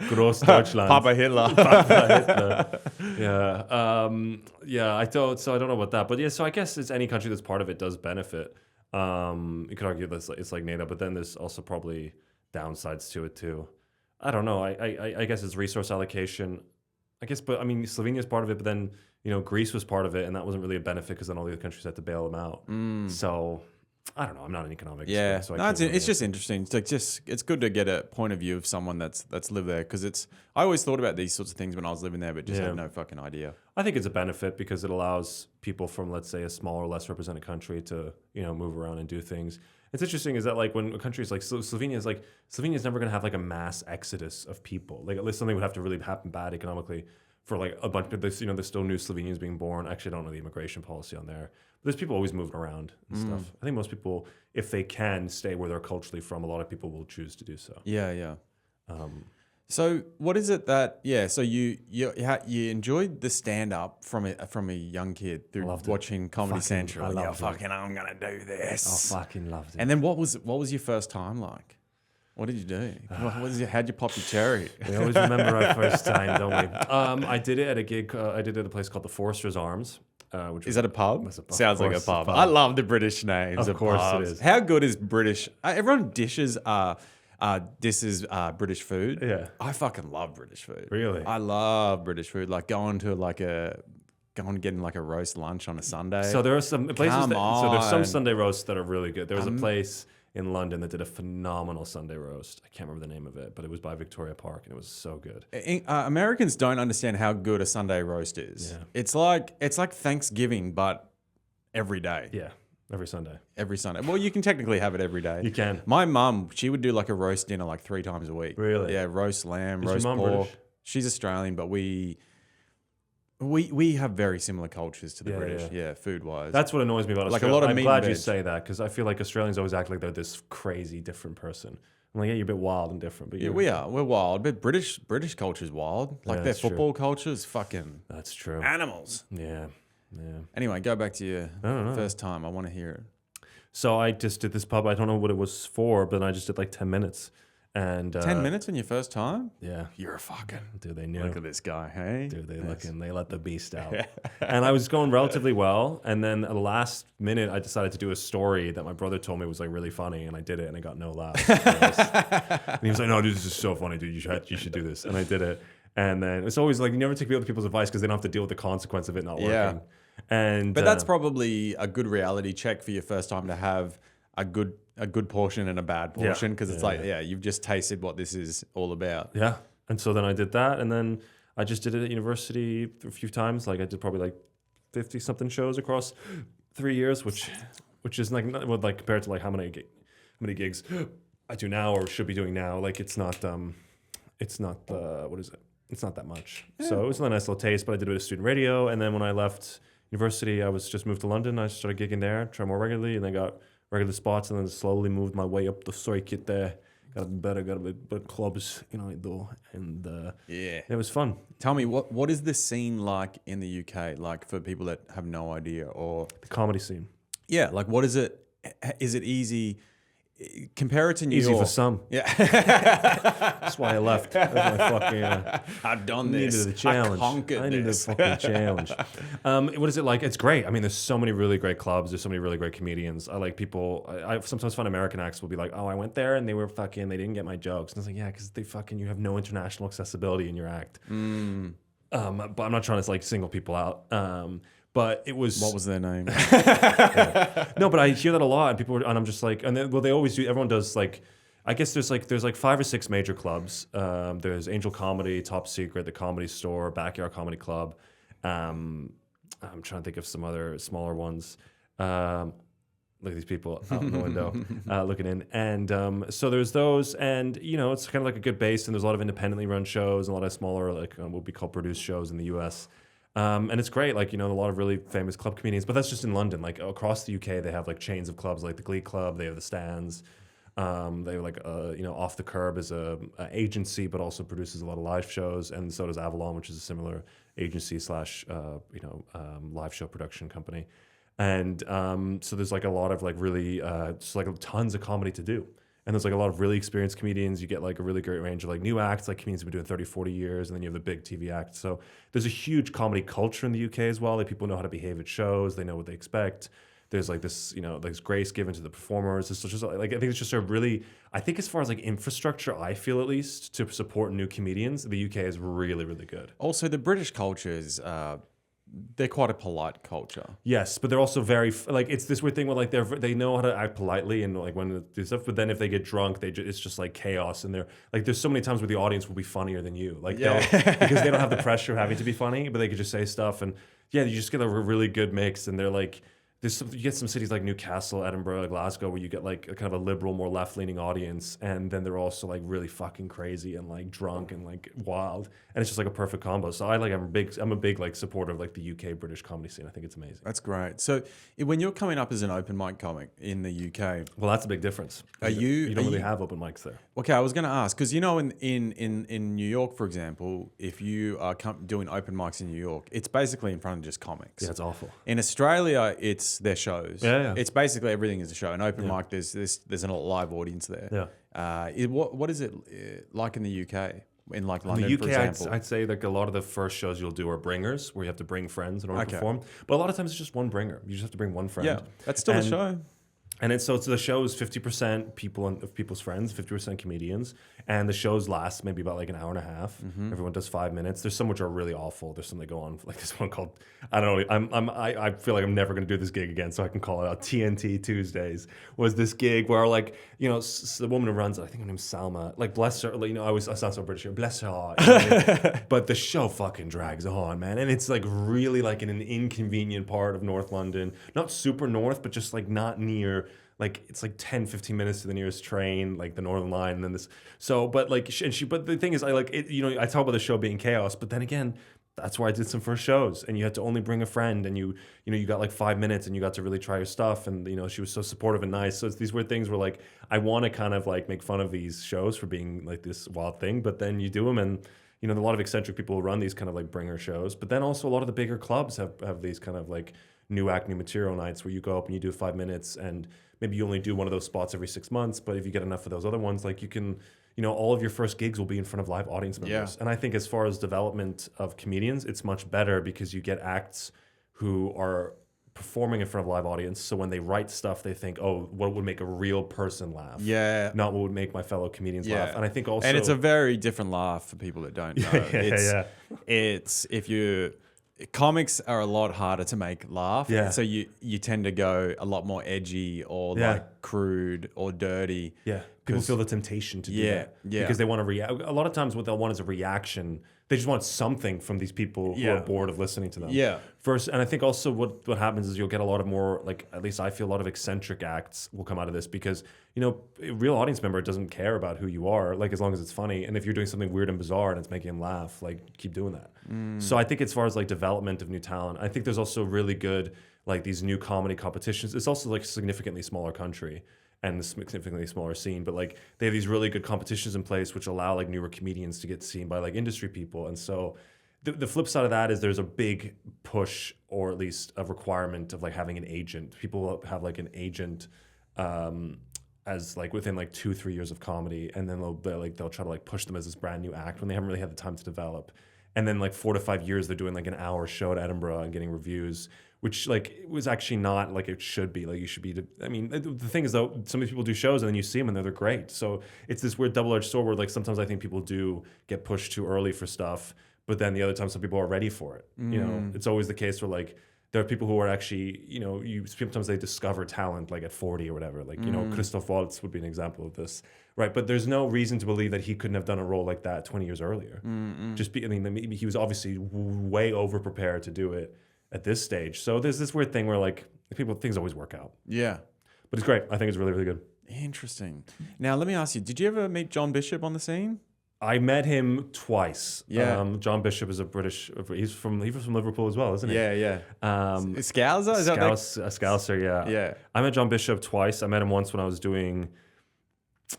Gross Deutschland, Papa Hitler. Papa Hitler. Yeah. I don't. So I don't know about that, but yeah. So I guess it's any country that's part of it does benefit. You could argue that it's like NATO, but then there's also probably downsides to it too. I don't know. I guess it's resource allocation. I guess, but I mean, Slovenia is part of it, but then Greece was part of it, and that wasn't really a benefit because then all the other countries had to bail them out. So I don't know. I'm not an economics. Yeah, so it's just interesting. It's like it's good to get a point of view of someone that's lived there, because I always thought about these sorts of things when I was living there, but just had no fucking idea. I think it's a benefit because it allows people from, let's say, a smaller, less represented country to move around and do things. It's interesting is that like when countries like Slovenia is never going to have like a mass exodus of people. Like at least something would have to really happen bad economically for like a bunch of this. There's still new Slovenians being born. Actually, I don't know the immigration policy on there. But there's people always moving around and stuff. I think most people, if they can stay where they're culturally from, a lot of people will choose to do so. Yeah. So what is it that So you enjoyed the stand up from a young kid through watching Comedy Central. I'm gonna do this. I fucking loved it. And then what was your first time like? What did you do? How'd you pop your cherry? We always remember our first time, don't we? I did it at a gig. I did it at a place called the Foresters Arms. Is that a pub? It's a pub. Sounds like a pub. I love the British names. Of course it is. How good is British? Everyone dishes. This is British food. Yeah. I fucking love British food. Really? I love British food. Like going and getting like a roast lunch on a Sunday. So there are some places. So there's some Sunday roasts that are really good. There was a place in London that did a phenomenal Sunday roast. I can't remember the name of it, but it was by Victoria Park, and it was so good. Americans don't understand how good a Sunday roast is. Yeah. It's like Thanksgiving, but every day. Yeah, every Sunday. Every Sunday. Well, you can technically have it every day. You can. My mum, she would do like a roast dinner like 3 times a week. Really? Yeah, roast lamb, Is roast your mum pork. British? She's Australian, but we have very similar cultures to the British. Yeah, food wise. That's what annoys me about like Australia. a lot of I'm meat glad and you veg. say that because I feel like Australians always act like they're this crazy different person. I'm like, yeah, you're a bit wild and different, but Yeah, we are. We're wild. But British culture is wild. Like their that's true. football culture is fucking That's true. animals. Yeah. Anyway, go back to your don't know. first time. I want to hear it. So I just did this pub. I don't know what it was for, but I just did like 10 minutes. And 10 minutes on your first time? Yeah. You're a fucking. Dude, they knew. Look at this guy, hey? Dude, they let the beast out. And I was going relatively well. And then at the last minute, I decided to do a story that my brother told me was like really funny. And I did it and I got no laughs. And he was like, no, dude, this is so funny, dude. You should do this. And I did it. And then it's always like, you never take other people's advice because they don't have to deal with the consequence of it not working. But that's probably a good reality check for your first time to have a good portion and a bad portion because it's you've just tasted what this is all about. Yeah. And so then I did that, and then I just did it at university a few times. Like I did probably like 50 something shows across 3 years, which is like compared to like how many gigs I do now or should be doing now. Like it's not what is it? It's not that much. Yeah. So it was a nice little taste. But I did a bit of student radio, and then when I left university, I was just moved to London. I started gigging there, try more regularly, and then got regular spots, and then slowly moved my way up the circuit there. Got a bit clubs, I do, and it was fun. Tell me, what is the scene like in the UK, like for people that have no idea, or the comedy scene? Yeah, like what is it? Is it easy? Compare it to New York. Easy for some. Yeah. That's why I left. That's my fucking, I've done this. Needed a challenge. I needed a fucking challenge. What is it like? It's great. I mean, there's so many really great clubs. There's so many really great comedians. I like people. I sometimes find American acts will be like, oh, I went there and they didn't get my jokes. And I was like, yeah, because you have no international accessibility in your act. But I'm not trying to like single people out. But it was. What was their name? No, but I hear that a lot, and people, and I'm just like, they always do. Everyone does like, I guess there's 5 or 6 major clubs. There's Angel Comedy, Top Secret, the Comedy Store, Backyard Comedy Club. I'm trying to think of some other smaller ones. Look at these people out in the window looking in, and so there's those, and it's kind of like a good base, and there's a lot of independently run shows, and a lot of smaller like what we call produced shows in the U.S. And it's great, like, you know, a lot of really famous club comedians, but that's just in London. Like across the UK, they have like chains of clubs, like the Glee Club, they have the Stands. They have like, you know, Off the Curb is a agency, but also produces a lot of live shows. And so does Avalon, which is a similar agency slash, you know, live show production company. And so there's like a lot of like really, just like tons of comedy to do. And there's like a lot of really experienced comedians. You get like a really great range of like new acts, like comedians have been doing 30, 40 years. And then you have the big TV act. So there's a huge comedy culture in the UK as well. Like people know how to behave at shows. They know what they expect. There's like this, you know, there's grace given to the performers. It's just like, I think it's just a really, I think as far as like infrastructure, I feel at least to support new comedians, the UK is really, really good. Also, the British culture is, they're quite a polite culture. Yes, but they're also very like it's this weird thing where like they know how to act politely and like when to do stuff, but then if they get drunk, it's just like chaos, and they're like there's so many times where the audience will be funnier than you, like because they don't have the pressure of having to be funny, but they could just say stuff, and yeah, you just get a really good mix, and they're like. You get some cities like Newcastle, Edinburgh, Glasgow, where you get like a kind of a liberal, more left-leaning audience, and then they're also like really fucking crazy and like drunk and like wild, and it's just like a perfect combo. So I'm a big like supporter of like the UK British comedy scene. I think it's amazing. That's great. So when you're coming up as an open mic comic in the UK, well, that's a big difference. You don't really have open mics there. Okay, I was going to ask because you know in New York, for example, if you are doing open mics in New York, it's basically in front of just comics. Yeah, it's awful. In Australia, it's their shows. Yeah. It's basically everything is a show. An open mic, there's a live audience there. Yeah. What is it like in the UK? In like London, in the UK, for example? I'd say like a lot of the first shows you'll do are bringers, where you have to bring friends in order to perform. But a lot of times it's just one bringer. You just have to bring one friend. Yeah, that's still a show. And it's the show is 50% people's friends, 50% comedians, and the shows last maybe about like an hour and a half. Mm-hmm. Everyone does 5 minutes. There's some which are really awful. There's some that go on like this one called I don't know. I feel like I'm never going to do this gig again, so I can call it out. TNT Tuesdays was this gig where like you know the woman who runs it, I think her name's Salma. Like bless her, like, you know I sound so British here. Bless her heart. You know what I mean? But the show fucking drags on, man, and it's like really like in an inconvenient part of North London, not super north, but just like not near. Like it's like 10, 15 minutes to the nearest train, like the Northern Line, and then this. So, but like, but the thing is, I like it. You know, I talk about the show being chaos, but then again, that's where I did some first shows, and you had to only bring a friend, and you got like 5 minutes, and you got to really try your stuff, and you know, she was so supportive and nice. So it's these weird things where like I want to kind of like make fun of these shows for being like this wild thing, but then you do them, and you know, a lot of eccentric people run these kind of like bringer shows, but then also a lot of the bigger clubs have these kind of like new act, new material nights where you go up and you do 5 minutes, and maybe you only do one of those spots every 6 months, but if you get enough of those other ones, like you can, you know, all of your first gigs will be in front of live audience members. Yeah. And I think as far as development of comedians, it's much better because you get acts who are performing in front of a live audience. So when they write stuff, they think, oh, what would make a real person laugh? Yeah. Not what would make my fellow comedians laugh. And I think also... And it's a very different laugh for people that don't know. It's if you... Comics are a lot harder to make laugh. Yeah. So you tend to go a lot more edgy or like crude or dirty. Yeah. People feel the temptation to do that. Yeah. Because they want to react. A lot of times what they'll want is a reaction. They just want something from these people who are bored of listening to them. Yeah. First, and I think also what happens is you'll get a lot of more, like, at least I feel a lot of eccentric acts will come out of this because, you know, a real audience member doesn't care about who you are, like, as long as it's funny. And if you're doing something weird and bizarre and it's making them laugh, like, keep doing that. So I think as far as, like, development of new talent, I think there's also really good, like, these new comedy competitions. It's also, like, a significantly smaller country and a significantly smaller scene, but like they have these really good competitions in place which allow like newer comedians to get seen by like industry people. And so the flip side of that is there's a big push, or at least a requirement of like having an agent. People have like an agent as like within like 2-3 years of comedy, and then they'll try to like push them as this brand new act when they haven't really had the time to develop. And then like 4 to 5 years they're doing like an hour show at Edinburgh and getting reviews, which like it was actually not like it should be. Like you should be. I mean, the thing is though, some of these people do shows and then you see them and they're great. So it's this weird double-edged sword where like sometimes I think people do get pushed too early for stuff, but then the other time some people are ready for it. You know, it's always the case where like there are people who are actually, you know, sometimes they discover talent like at 40 or whatever. Like, you know, Christoph Waltz would be an example of this, right? But there's no reason to believe that he couldn't have done a role like that 20 years earlier. I mean, he was obviously way over prepared to do it at this stage. So there's this weird thing where like things always work out. Yeah. But it's great. I think it's really, really good. Interesting. Now, let me ask you, did you ever meet John Bishop on the scene? I met him twice. Yeah. John Bishop is a British. He was from Liverpool as well, isn't he? Yeah. Scouser? Is that A Scouser, yeah. Yeah. I met John Bishop twice. I met him once when I was doing,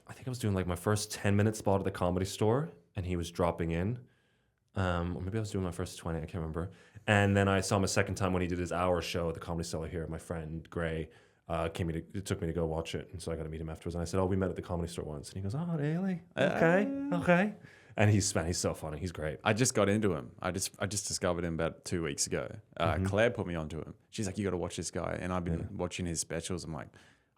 I think I was doing like my first 10-minute spot at the Comedy Store, and he was dropping in. Or maybe I was doing my first 20, I can't remember. And then I saw him a second time when he did his hour show at the Comedy Cellar here. My friend Gray took me to go watch it, and so I got to meet him afterwards. And I said, "Oh, we met at the Comedy Store once." And he goes, "Oh, really? Okay." And he's so funny. He's great. I just got into him. I just discovered him about 2 weeks ago. Claire put me onto him. She's like, "You got to watch this guy." And I've been watching his specials. I'm like,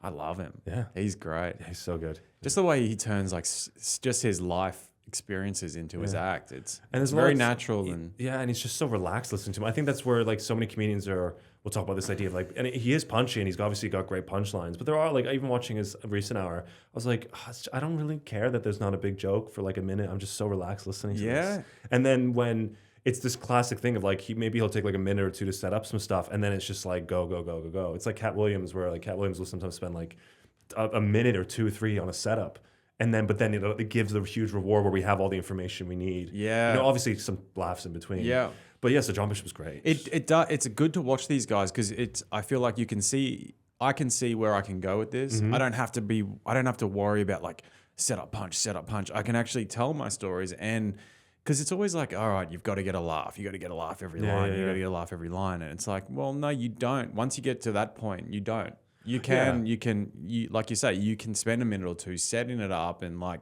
I love him. Yeah, he's great. Yeah, he's so good. Just the way he turns like just his life experiences into his act. It's it's very natural and and he's just so relaxed listening to him. I think that's where like so many comedians are. We'll talk about this idea of like, and he is punchy and he's obviously got great punchlines, but there are like, even watching his recent hour, I was like, I don't really care that there's not a big joke for like a minute. I'm just so relaxed listening to this. And then when it's this classic thing of like, he'll take like a minute or two to set up some stuff, and then it's just like go. It's like Cat Williams, where like Cat Williams will sometimes spend like a minute or 2 or 3 on a setup. But then it gives a huge reward where we have all the information we need. Yeah. Obviously some laughs in between. Yeah. But yeah, so John Bishop was great. It's good to watch these guys because I feel like I can see where I can go with this. I don't have to worry about like set up punch. I can actually tell my stories, and because it's always like, all right, you've got to get a laugh. You got to get a laugh every line. You got to get a laugh every line. And it's like, well, no, you don't. Once you get to that point, you don't. You can like you say, you can spend a minute or two setting it up and like,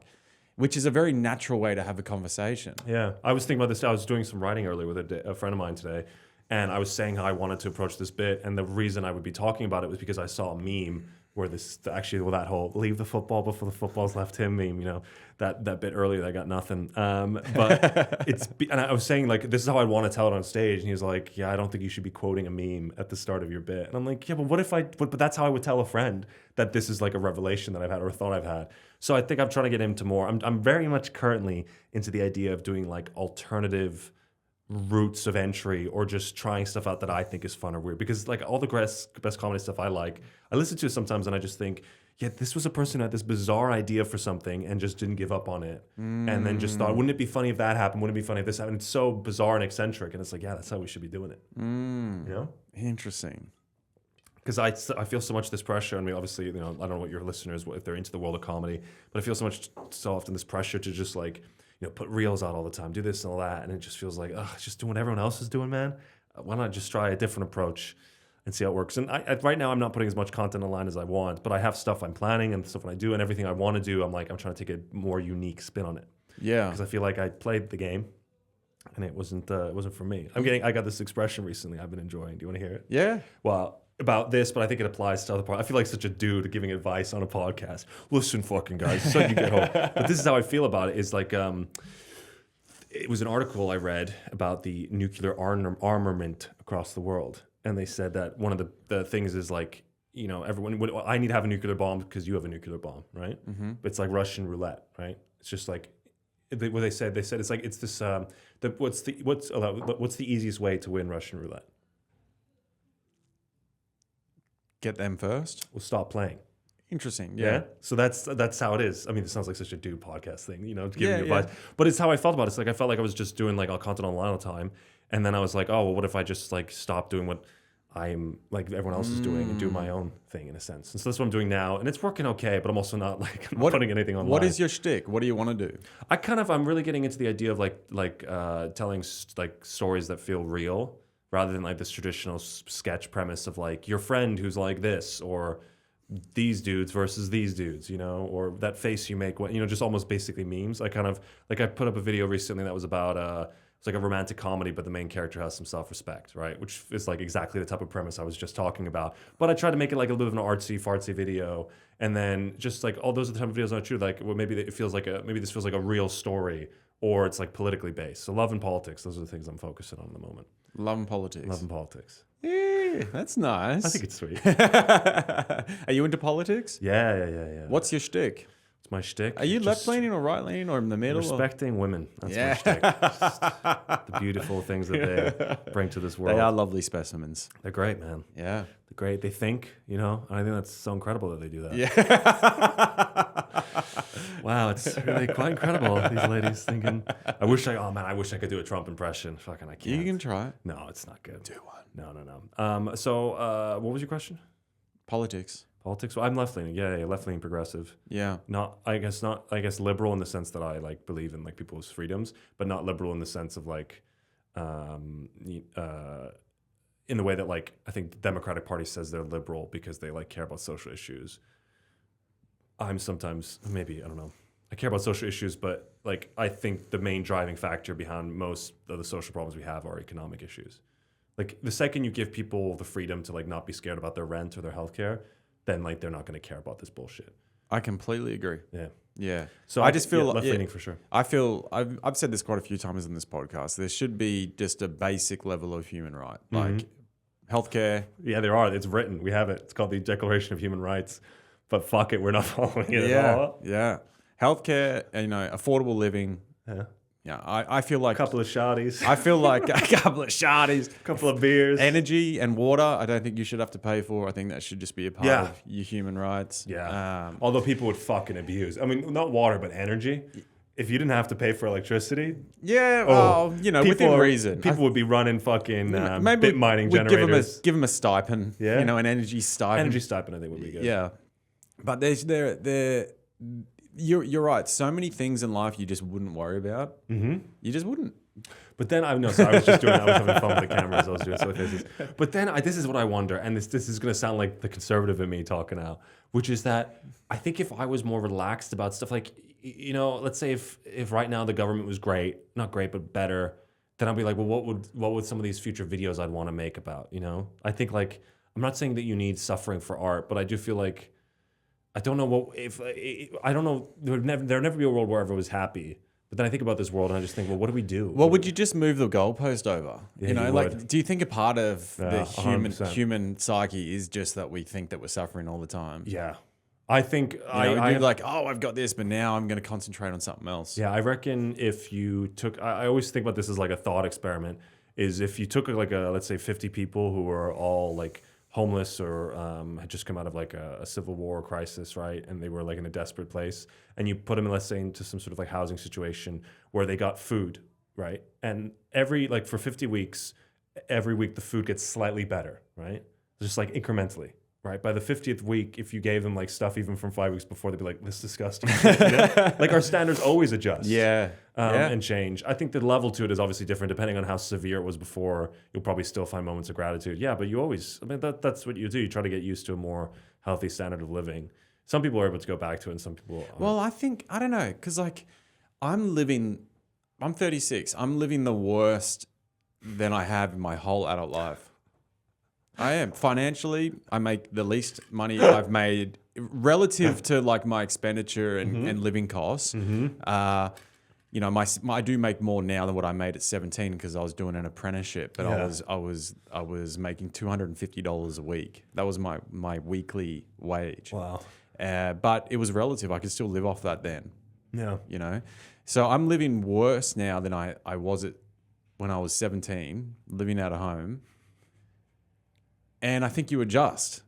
which is a very natural way to have a conversation. Yeah. I was thinking about this. I was doing some writing earlier with a friend of mine today, and I was saying how I wanted to approach this bit. And the reason I would be talking about it was because I saw a meme where that whole leave the football before the football's left him meme, that bit earlier that got nothing. But and I was saying like, this is how I want to tell it on stage. And he was like, yeah, I don't think you should be quoting a meme at the start of your bit. And I'm like, yeah, but that's how I would tell a friend that this is like a revelation that I've had or a thought I've had. So I think I'm trying to get into more. I'm very much currently into the idea of doing like alternative routes of entry, or just trying stuff out that I think is fun or weird, because like all the best comedy stuff I listen to sometimes and I just think, yeah, this was a person who had this bizarre idea for something and just didn't give up on it, and then just thought, wouldn't it be funny if that happened, wouldn't it be funny if this happened? It's so bizarre and eccentric, and it's like, yeah, that's how we should be doing it. Interesting. Because I feel so much this pressure, and we obviously, I don't know what your listeners, if they're into the world of comedy, but I feel so often this pressure to just like, put reels out all the time, do this and all that, and it just feels like, it's just doing what everyone else is doing, man. Why not just try a different approach and see how it works? And right now I'm not putting as much content online as I want, but I have stuff I'm planning and stuff when I do, and everything I want to do, I'm trying to take a more unique spin on it. Yeah. Because I feel like I played the game and it wasn't for me. I got this expression recently I've been enjoying. Do you want to hear it? Yeah. Well, about this, but I think it applies to other parts. I feel like such a dude giving advice on a podcast. Listen, fucking guys, so you get home. But this is how I feel about it. Is like, it was an article I read about the nuclear armament across the world, and they said that one of the things is like, everyone, I need to have a nuclear bomb because you have a nuclear bomb, right? Mm-hmm. But it's like Russian roulette, right? It's just like what they said. They said it's like it's this. What's the easiest way to win Russian roulette? Get them first? We'll stop playing. Interesting. Yeah. So that's how it is. I mean, it sounds like such a dude podcast thing, giving advice. But it's how I felt about it. It's like I felt like I was just doing like all content online all the time. And then I was like, oh, well, what if I just like stop doing what I'm like everyone else is doing and do my own thing in a sense. And so that's what I'm doing now. And it's working okay, but I'm also not like putting anything online. What is your shtick? What do you want to do? I'm really getting into the idea of telling like stories that feel real, rather than like this traditional sketch premise of like your friend who's like this, or these dudes versus these dudes, or that face you make when, just almost basically memes. I put up a video recently that was about, it's like a romantic comedy, but the main character has some self-respect, right? Which is like exactly the type of premise I was just talking about. But I tried to make it like a little bit of an artsy-fartsy video. And then just like all those are the type of videos I shoot, like, well, maybe this feels like a real story, or it's like politically based. So love and politics, those are the things I'm focusing on at the moment. Love and politics. Love and politics. Yeah, that's nice. I think it's sweet. Are you into politics? Yeah. What's your shtick? It's my shtick. Are you Just left-leaning or right-leaning or in the middle? respecting women. That's my shtick. Just the beautiful things that they bring to this world. They are lovely specimens. They're great, man. Yeah. They're great. They think, and I think that's so incredible that they do that. Yeah. Wow, it's really quite incredible. These ladies thinking. I wish I could do a Trump impression. Fucking, I can't. You can try it. No, it's not good. Do one. No. So, what was your question? Politics. Politics. Well, I'm left leaning. Yeah, left leaning progressive. Yeah. I guess liberal in the sense that I like believe in like people's freedoms, but not liberal in the sense of like, in the way that like I think the Democratic Party says they're liberal because they like care about social issues. I'm sometimes maybe I don't know. I care about social issues, but like I think the main driving factor behind most of the social problems we have are economic issues. Like the second you give people the freedom to like not be scared about their rent or their healthcare, then like they're not going to care about this bullshit. I completely agree. Yeah. Yeah. So I just feel left leaning for sure. I feel I've said this quite a few times in this podcast. There should be just a basic level of human right, like healthcare. Yeah, there are. It's written. We have it. It's called the Declaration of Human Rights. But fuck it, we're not following it at all. Yeah. Healthcare, affordable living. Yeah. Yeah, I feel like A couple of shotties. I feel like a couple of shotties. A couple of beers. Energy and water, I don't think you should have to pay for. I think that should just be a part of your human rights. Yeah. Although people would fucking abuse. I mean, not water, but energy. If you didn't have to pay for electricity. Yeah, well, within reason. People would be running fucking maybe bit mining generators. Give them a stipend. Yeah. An energy stipend. Energy stipend, I think, would be good. Yeah. But you're right. So many things in life you just wouldn't worry about. Mm-hmm. You just wouldn't. But then I was just doing. I was having fun with the cameras. I was doing silly faces. But then this is what I wonder, and this is going to sound like the conservative in me talking now, which is that I think if I was more relaxed about stuff, like let's say if right now the government was not great, but better, then I'd be like, well, what would some of these future videos I'd want to make about? I think like I'm not saying that you need suffering for art, but I do feel like. I don't know I don't know. There'll never be a world where everyone was happy. But then I think about this world and I just think, well, what do we do? Well, would you just move the goalpost over? Yeah, do you think a part of the 100%. human psyche is just that we think that we're suffering all the time? Yeah. I think you're like, oh, I've got this, but now I'm going to concentrate on something else. Yeah, I reckon if you took, I always think about this as like a thought experiment, is if you took like let's say 50 people who were all like homeless or had just come out of like a civil war crisis, right? And they were like in a desperate place. And you put them, let's say, into some sort of like housing situation where they got food, right? And for 50 weeks, every week the food gets slightly better, right? Just like incrementally, right? By the 50th week, if you gave them like stuff even from 5 weeks before, they'd be like, this is disgusting. Like our standards always adjust. Yeah. And change. I think the level to it is obviously different depending on how severe it was before. You'll probably still find moments of gratitude. Yeah, but you always, that's what you do. You try to get used to a more healthy standard of living. Some people are able to go back to it and some people aren't. Well, I don't know, because like I'm 36. I'm living the worst than I have in my whole adult life. I am. Financially, I make the least money I've made relative to like my expenditure and living costs. I do make more now than what I made at 17 because I was doing an apprenticeship, but I was making $250 a week. That was my weekly wage. Wow. But it was relative. I could still live off that then. Yeah. So I'm living worse now than I was when I was 17, living out of home. And I think you adjust.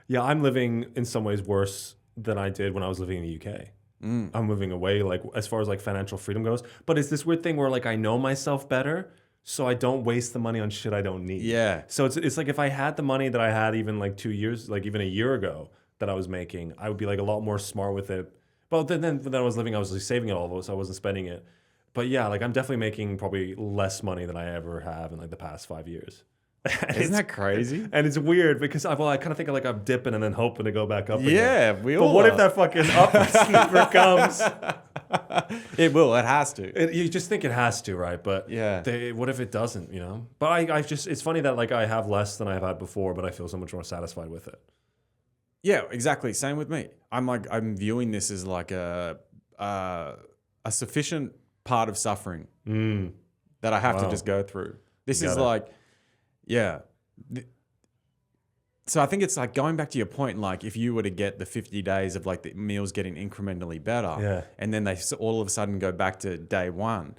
Yeah, I'm living in some ways worse than I did when I was living in the UK. I'm moving away, like as far as like financial freedom goes. But it's this weird thing where like I know myself better, so I don't waste the money on shit I don't need. Yeah. So it's like if I had the money that I had even like 2 years, like even a year ago that I was making, I would be like a lot more smart with it. But then when I was living, I was like saving it all, so I wasn't spending it. But yeah, like I'm definitely making probably less money than I ever have in like the past 5 years. Isn't that crazy? And it's weird because I kind of think of like I'm dipping and then hoping to go back up again. Yeah, we all. But what if that fucking up never comes? It will. It has to. You just think it has to, right? But yeah, what if it doesn't? But I just it's funny that like I have less than I've had before, but I feel so much more satisfied with it. Yeah, exactly. Same with me. I'm viewing this as like a sufficient part of suffering that I have to just go through. This is like. Yeah. So I think it's like going back to your point, like if you were to get the 50 days of like the meals getting incrementally better, and then they all of a sudden go back to day one,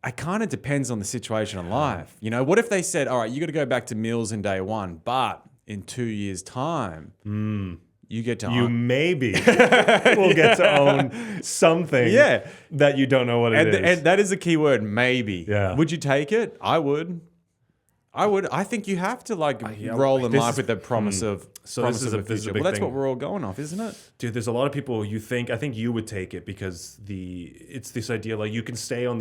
it kind of depends on the situation in life. You know, what if they said, all right, you got to go back to meals in day one, but in 2 years' time, you get to maybe will get to own something that you don't know what it is. And that is a key word, maybe. Yeah. Would you take it? I would. I think you have to roll in life with the promise of this is a future. big Well, that's thing. what we're all going off, isn't it? Dude, there's a lot of people I think you would take it because it's this idea like you can stay on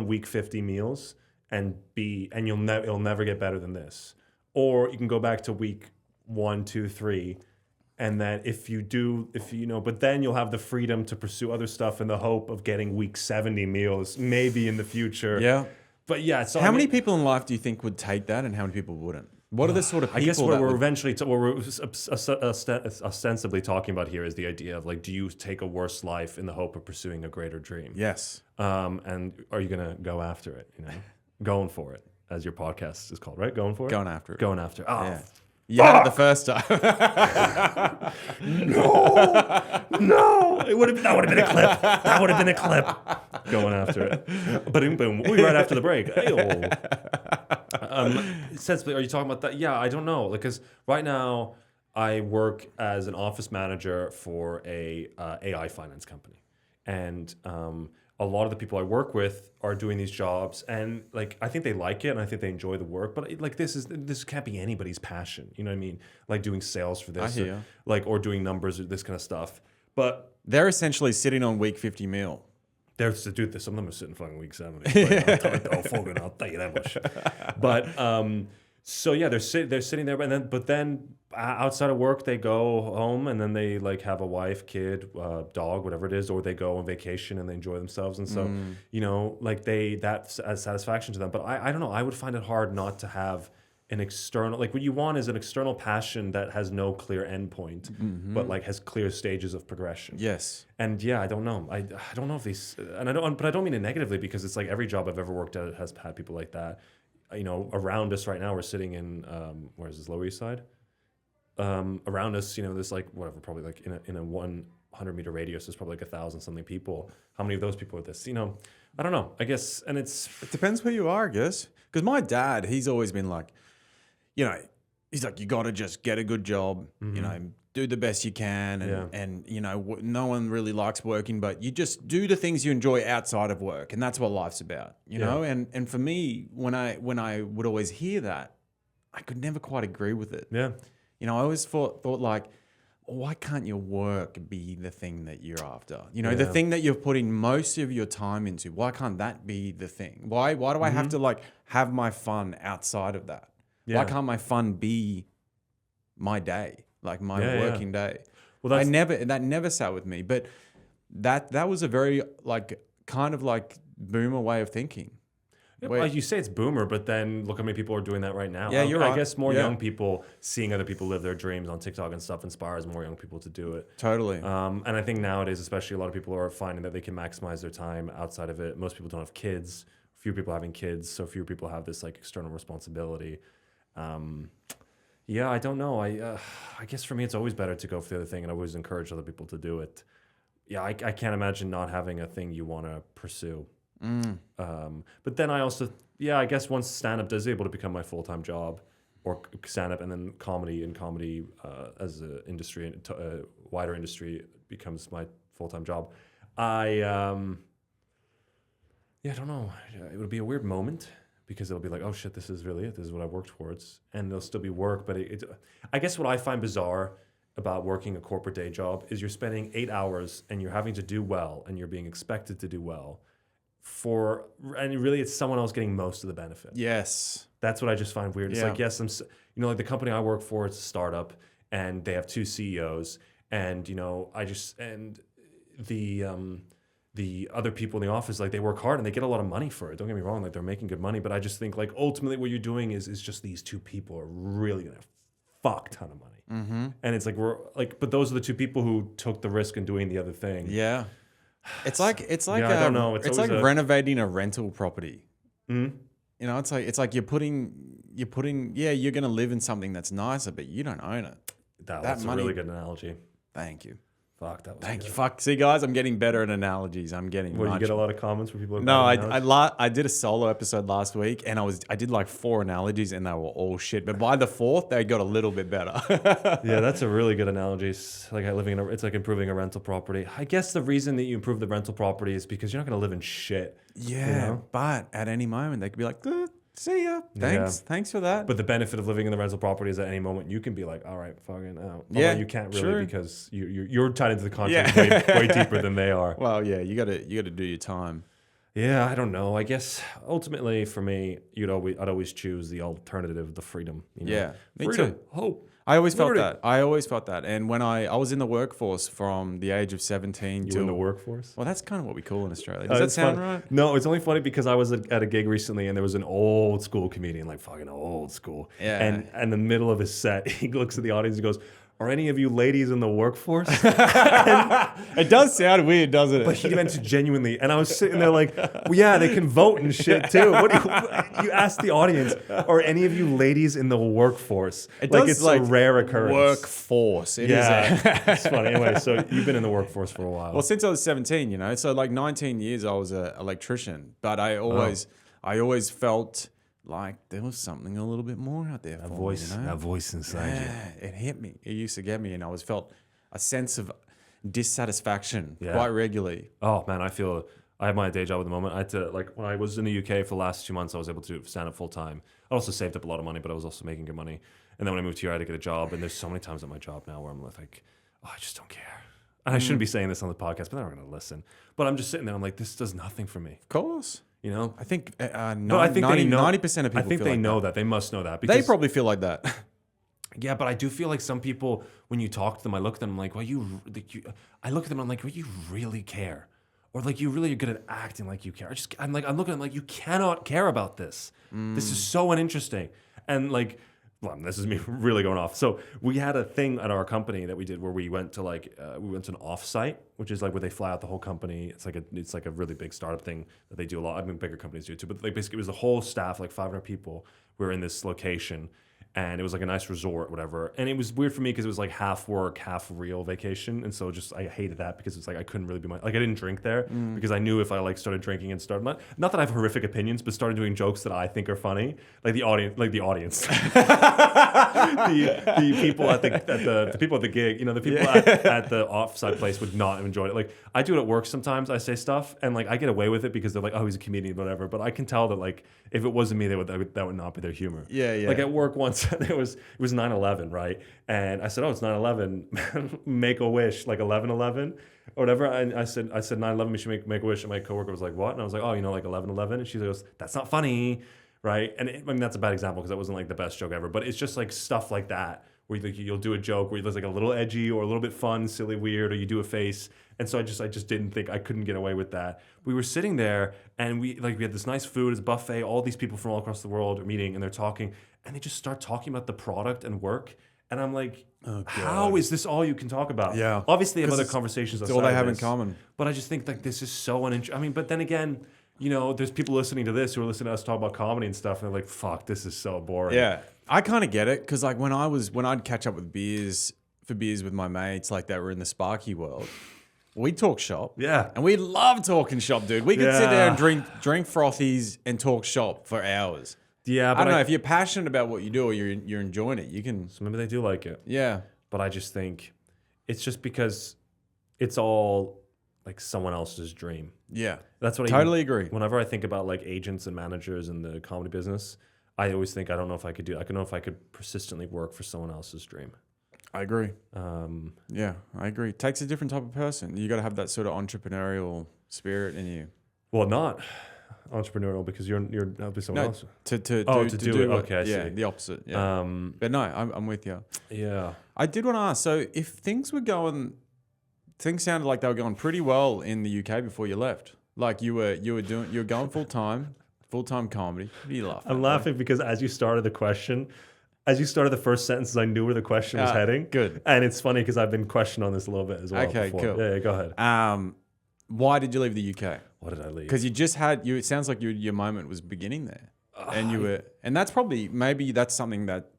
week 50 meals and it'll never get better than this. Or you can go back to week 1, 2, 3, and then but then you'll have the freedom to pursue other stuff in the hope of getting week 70 meals maybe in the future. Yeah. But yeah, so how many people in life do you think would take that, and how many people wouldn't? What are the sort of people? I guess what we're ostensibly talking about here is the idea of like, do you take a worse life in the hope of pursuing a greater dream? Yes. And are you gonna go after it? You know, going for it, as your podcast is called, right? Going for it. Going after it. Going after it. Oh. Yeah. You had it the first time. No, that would have been a clip. That would have been a clip. Going after it. Boom, boom. We'll be right after the break. Sensibly, are you talking about that? Yeah, I don't know. Because right now I work as an office manager for a AI finance company, and a lot of the people I work with are doing these jobs, and like I think they like it and I think they enjoy the work, but like this can't be anybody's passion. You know what I mean? Like doing sales for this, or doing numbers or this kind of stuff. But they're essentially sitting on week 50 meal. Some of them are sitting fucking week 70. I'll tell you that much. But so yeah, they're sitting there, but then outside of work they go home and then they like have a wife, kid, dog, whatever it is, or they go on vacation and they enjoy themselves, and so like that's a satisfaction to them. But I don't know, I would find it hard not to have an external, like what you want is an external passion that has no clear endpoint, but like has clear stages of progression. Yes. And yeah, I don't know. I don't know if these, and I don't mean it negatively, because it's like every job I've ever worked at has had people like that. You know, around us right now, we're sitting in where is this, Lower East Side? Around us, you know, there's like whatever, probably like in a 100 meter radius, there's probably like 1,000 something people. How many of those people are this? You know, I don't know. I guess, and it depends where you are, I guess. Because my dad, he's always been like, you know, he's like, you got to just get a good job, you know, do the best you can. And you know, no one really likes working, but you just do the things you enjoy outside of work. And that's what life's about, you know? And for me, when I would always hear that, I could never quite agree with it. Yeah. You know, I always thought like, why can't your work be the thing that you're after? You know, the thing that you're putting most of your time into, why can't that be the thing? Why do I have to like have my fun outside of that? Yeah. Why can't my fun be my day, like my working day? Well, that never sat with me, but that was a very like kind of like boomer way of thinking. Yeah, well, you say it's boomer, but then look how many people are doing that right now. Yeah, you're right. I guess more young people seeing other people live their dreams on TikTok and stuff inspires more young people to do it. Totally. And I think nowadays, especially, a lot of people are finding that they can maximize their time outside of it. Most people don't have kids. Few people having kids, so few people have this like external responsibility. Yeah, I don't know. I guess for me, it's always better to go for the other thing, and I always encourage other people to do it. Yeah, I can't imagine not having a thing you want to pursue. But then I also, I guess once stand-up is able to become my full-time job, or stand-up and then comedy as an industry, wider industry becomes my full-time job. I don't know. It would be a weird moment, because it'll be like, oh shit, this is really it. This is what I worked towards. And there'll still be work. But I guess what I find bizarre about working a corporate day job is you're spending 8 hours and you're having to do well and you're being expected to do well and really it's someone else getting most of the benefit. Yes. That's what I just find weird. It's like, yes, like the company I work for, it's a startup and they have 2 CEOs, and, you know, the other people in the office, like they work hard and they get a lot of money for it. Don't get me wrong, like they're making good money, but I just think like ultimately what you're doing is just these 2 people are really gonna fuck ton of money. And it's like but those are the 2 people who took the risk in doing the other thing. Yeah. It's like I don't know. It's like renovating a rental property. You know, it's like you're putting. Yeah, you're gonna live in something that's nicer, but you don't own it. That's a really good analogy. Thank you. Fuck, that was Thank good. you. Fuck. See, guys, I'm getting better at analogies. I'm getting. Well, you get a lot of comments where people are No, I did a solo episode last week, and I did like 4 analogies, and they were all shit. But by the 4th, they got a little bit better. Yeah, that's a really good analogy. It's like it's like improving a rental property. I guess the reason that you improve the rental property is because you're not going to live in shit. Yeah, you know? but at any moment they could be like, see ya. Thanks for that. But the benefit of living in the rental property is at any moment you can be like, all right, fucking out. Yeah, you can't really true. because you're tied into the contract way deeper than they are. Well, yeah, you got to do your time. Yeah, I don't know. I guess ultimately for me, I'd always choose the alternative, the freedom. You know? Yeah, me freedom, too. hope. I always liberty. felt that. And when I was in the workforce from the age of 17 You to in the workforce? Well, that's kind of what we call in Australia. Does that sound right? No, it's only funny because I was at a gig recently and there was an old school comedian, like fucking old school. Yeah. And in the middle of his set, he looks at the audience and goes, "Are any of you ladies in the workforce?" It does sound weird, doesn't it? But he meant it genuinely. And I was sitting there like, well, yeah, they can vote and shit too. What do you ask the audience, are any of you ladies in the workforce? It's a rare occurrence. Workforce. It is It's funny. Anyway, so you've been in the workforce for a while. Well, since I was 17, you know, so like 19 years I was an electrician, but I always felt like there was something a little bit more out there. That voice inside you. It hit me. It used to get me, and I always felt a sense of dissatisfaction quite regularly. Oh man, I have my day job at the moment. I had to, like, when I was in the UK for the last 2 months, I was able to stand up full time. I also saved up a lot of money, but I was also making good money. And then when I moved here, I had to get a job. And there's so many times at my job now where I'm like, oh, I just don't care. And I shouldn't be saying this on the podcast, but they're not going to listen. But I'm just sitting there. I'm like, this does nothing for me. Of course. You know? I think, I think 90% of people I think they know that. They must know that. Because, they probably feel like that. Yeah, but I do feel like some people, when you talk to them, I look at them, I'm like, well, I look at them, I'm like, well, you really care. Or like, you really are good at acting like you care. I'm looking at them like, you cannot care about this. This is so uninteresting. And like, well, this is me really going off. So we had a thing at our company that we did where we went to an offsite, which is like where they fly out the whole company. It's like a really big startup thing that they do a lot. I mean, bigger companies do too, but like basically it was the whole staff, like 500 people were in this location. And it was like a nice resort, whatever. And it was weird for me because it was like half work, half real vacation. And so I hated that because it's like I couldn't really be I didn't drink there because I knew if I like started drinking and started not that I have horrific opinions, but started doing jokes that I think are funny, like the audience, the people at the people at the gig, you know, the people at the offsite place would not enjoy it. Like I do it at work sometimes. I say stuff and like I get away with it because they're like, oh, he's a comedian, whatever. But I can tell that like if it wasn't me, that would not be their humor. Yeah. Like at work once. It was 9/11, right? And I said, oh, it's 9/11. Make a wish, like 11/11 or whatever. And I said 9/11. We should make a wish. And my coworker was like, what? And I was like, oh, you know, like 11/11. And she goes, that's not funny, right? And I mean, that's a bad example because that wasn't like the best joke ever. But it's just like stuff like that where you'll do a joke where it's like a little edgy or a little bit fun, silly, weird, or you do a face. And so I just didn't think I couldn't get away with that. We were sitting there and we had this nice food, it's a buffet, all these people from all across the world are meeting and they're talking and they just start talking about the product and work. And I'm like, how is this all you can talk about? Yeah. Obviously, they have other conversations. It's all they have in common. But I just think like this is so uninteresting. I mean, but then again, you know, there's people listening to this who are listening to us talk about comedy and stuff, and they're like, fuck, this is so boring. Yeah. I kind of get it because like when I'd catch up with beers with my mates like that were in the Sparky world, we talk shop. Yeah. And we love talking shop, dude. We could sit there and drink frothies and talk shop for hours. Yeah, but I don't know if you're passionate about what you do or you're enjoying it, you can. So maybe they do like it. Yeah, but I just think it's just because it's all like someone else's dream. Yeah, that's what I agree. Whenever I think about like agents and managers in the comedy business, I always think I don't know if I could persistently work for someone else's dream. I agree. Yeah, I agree. It takes a different type of person. You got to have that sort of entrepreneurial spirit in you. Well, not entrepreneurial because you're helping someone else to do it. Okay, I see. The opposite. Yeah. But no, I'm with you. Yeah. I did want to ask. So if things sounded like they were going pretty well in the UK before you left. Like you were going full time comedy. What are you laughing? I'm laughing because as you started the first sentences, I knew where the question was heading. Good. And it's funny because I've been questioned on this a little bit as well. Okay, before. cool. Yeah, go ahead. Why did you leave the UK? Why did I leave? Because it sounds like your moment was beginning there. and that's probably, maybe that's something that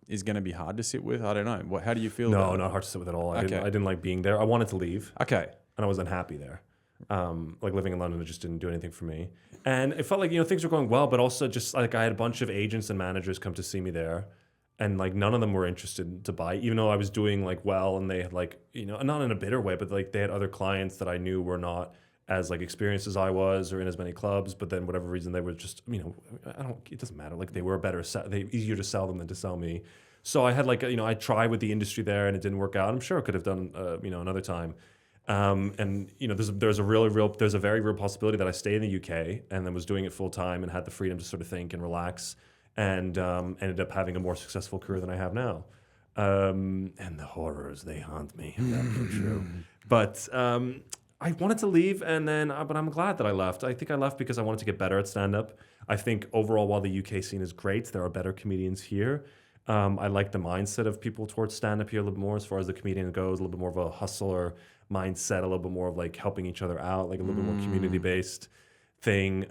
is going to be hard to sit with. I don't know. How do you feel? No, not hard to sit with at all. I didn't like being there. I wanted to leave. Okay. And I was unhappy there. Like living in London, it just didn't do anything for me. And it felt like, things were going well, but also just like I had a bunch of agents and managers come to see me there. And like none of them were interested to buy, even though I was doing like well, and they had like, not in a bitter way, but like they had other clients that I knew were not as like experienced as I was or in as many clubs. But then whatever reason, they were just, it doesn't matter. Like they were easier to sell them than to sell me. So I had like, I tried with the industry there and it didn't work out. I'm sure I could have done, another time. And there's a very real possibility that I stay in the UK and then was doing it full time and had the freedom to sort of think and relax. And ended up having a more successful career than I have now. And the horrors, they haunt me. That's so true. But I wanted to leave, but I'm glad that I left. I think I left because I wanted to get better at stand-up. I think overall, while the UK scene is great, there are better comedians here. I like the mindset of people towards stand-up here a little bit more as far as the comedian goes, a little bit more of a hustler mindset, a little bit more of like helping each other out, like a little bit more community-based thing.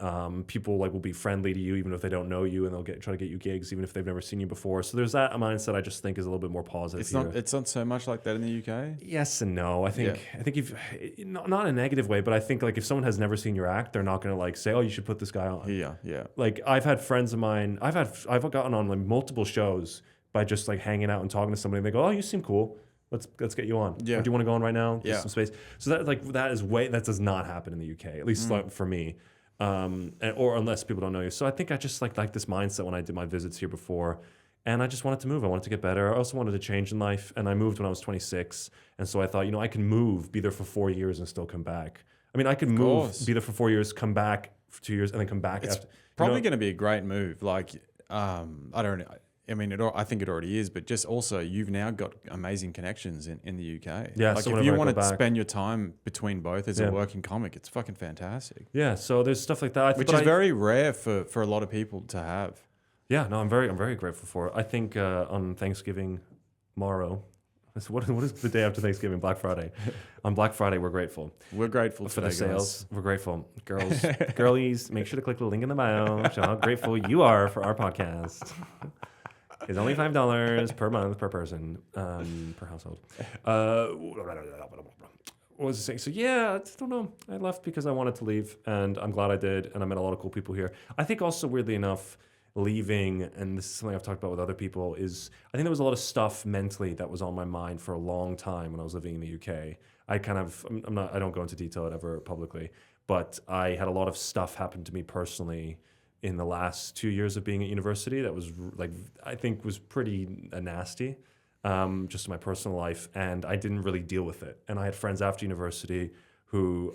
People like will be friendly to you even if they don't know you, and they'll try to get you gigs even if they've never seen you before. So there's that mindset I just think is a little bit more positive. It's not so much like that in the UK. Yes and no. I think if not in a negative way, but I think like if someone has never seen your act, they're not going to like say, oh, you should put this guy on. Yeah. Like I've had friends of mine, I've gotten on like multiple shows by just like hanging out and talking to somebody, and they go, oh, you seem cool. Let's get you on. Yeah. Or do you want to go on right now? Yeah. Some space. So that does not happen in the UK, at least like for me. Or unless people don't know you. So I think I just like this mindset when I did my visits here before, and I just wanted to move. I wanted to get better. I also wanted to change in life, and I moved when I was 26. And so I thought, I can move, be there for 4 years and still come back. I mean, I could move, be there for 4 years, come back for 2 years, and then come back. It's probably going to be a great move. Like, I don't know. I mean, I think it already is, but just also you've now got amazing connections in the UK. Yeah, like so if you want to spend your time between both as a working comic, it's fucking fantastic. Yeah, so there's stuff like that, which is very rare for a lot of people to have. Yeah, no, I'm very grateful for it. I think on Thanksgiving morrow, what is the day after Thanksgiving? Black Friday. On Black Friday, we're grateful. We're grateful for the sales. Guys. We're grateful, girlies. Make sure to click the link in the bio. Show how grateful you are for our podcast. It's only $5 per month per person, per household. What was I saying? So yeah, I don't know. I left because I wanted to leave, and I'm glad I did, and I met a lot of cool people here. I think also, weirdly enough, leaving, and this is something I've talked about with other people, is I think there was a lot of stuff mentally that was on my mind for a long time when I was living in the UK. I don't go into detail ever publicly, but I had a lot of stuff happen to me personally in the last 2 years of being at university that was like, I think was pretty nasty, just in my personal life, and I didn't really deal with it. And I had friends after university who,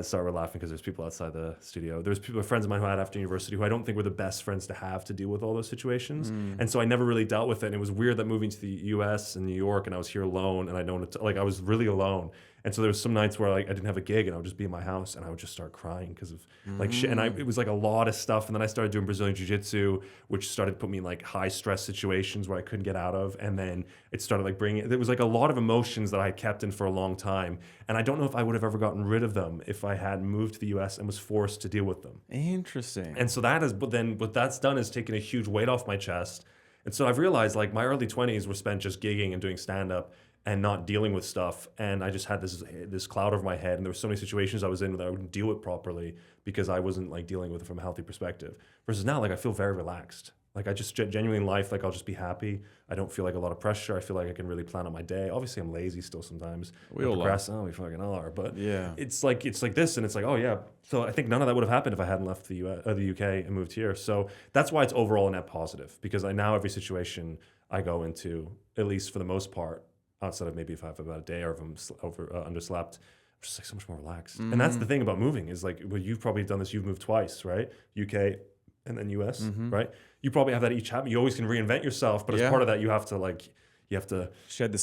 sorry, we're laughing because there's people outside the studio. There's friends of mine who I had after university who I don't think were the best friends to have to deal with all those situations. And so I never really dealt with it. And it was weird that moving to the US and New York, and I was here alone, and I was really alone. And so there was some nights where like I didn't have a gig, and I would just be in my house, and I would just start crying because of like shit. And it was like a lot of stuff. And then I started doing Brazilian Jiu-Jitsu, which started to put me in like high stress situations where I couldn't get out of. And then it started like there was like a lot of emotions that I had kept in for a long time. And I don't know if I would have ever gotten rid of them if I had moved to the US and was forced to deal with them. Interesting. And so what that's done is taken a huge weight off my chest. And so I've realized like my early 20s were spent just gigging and doing stand-up and not dealing with stuff. And I just had this cloud over my head, and there were so many situations I was in that I wouldn't deal with properly because I wasn't like dealing with it from a healthy perspective. Versus now, like I feel very relaxed. Like I just genuinely in life, like I'll just be happy. I don't feel like a lot of pressure. I feel like I can really plan out my day. Obviously, I'm lazy still sometimes. We all are. Oh, we fucking all are. But yeah, it's like this, and it's like, oh yeah. So I think none of that would have happened if I hadn't left the UK and moved here. So that's why it's overall a net positive, because now every situation I go into, at least for the most part, outside of maybe if I have about a day or if I'm underslept, I'm just like so much more relaxed. And that's the thing about moving is like, well, you've probably done this. You've moved twice, right? UK and then US, right? You probably have that each happen. You always can reinvent yourself, but as part of that, you have to shed the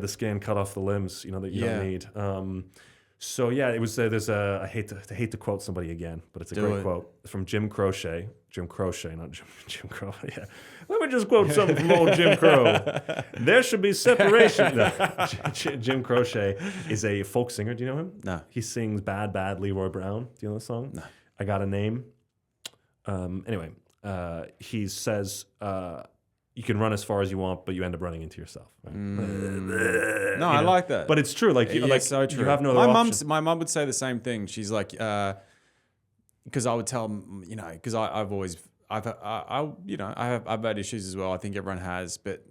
skin, cut off the limbs, that you don't need. So yeah, it was. I hate to quote somebody again, but it's a great quote from Jim Croce. Jim Croce, not Jim Crow. Yeah, let me just quote something from old Jim Crow. There should be separation. No. Jim Croce is a folk singer. Do you know him? No. He sings "Bad Bad Leroy Brown." Do you know the song? No. I Got a Name. Anyway, he says, you can run as far as you want, but you end up running into yourself. Right? No, I like that. But it's true. Like, so true. You have no other option. My mum would say the same thing. She's like, because I would tell them, because I've had issues as well. I think everyone has, but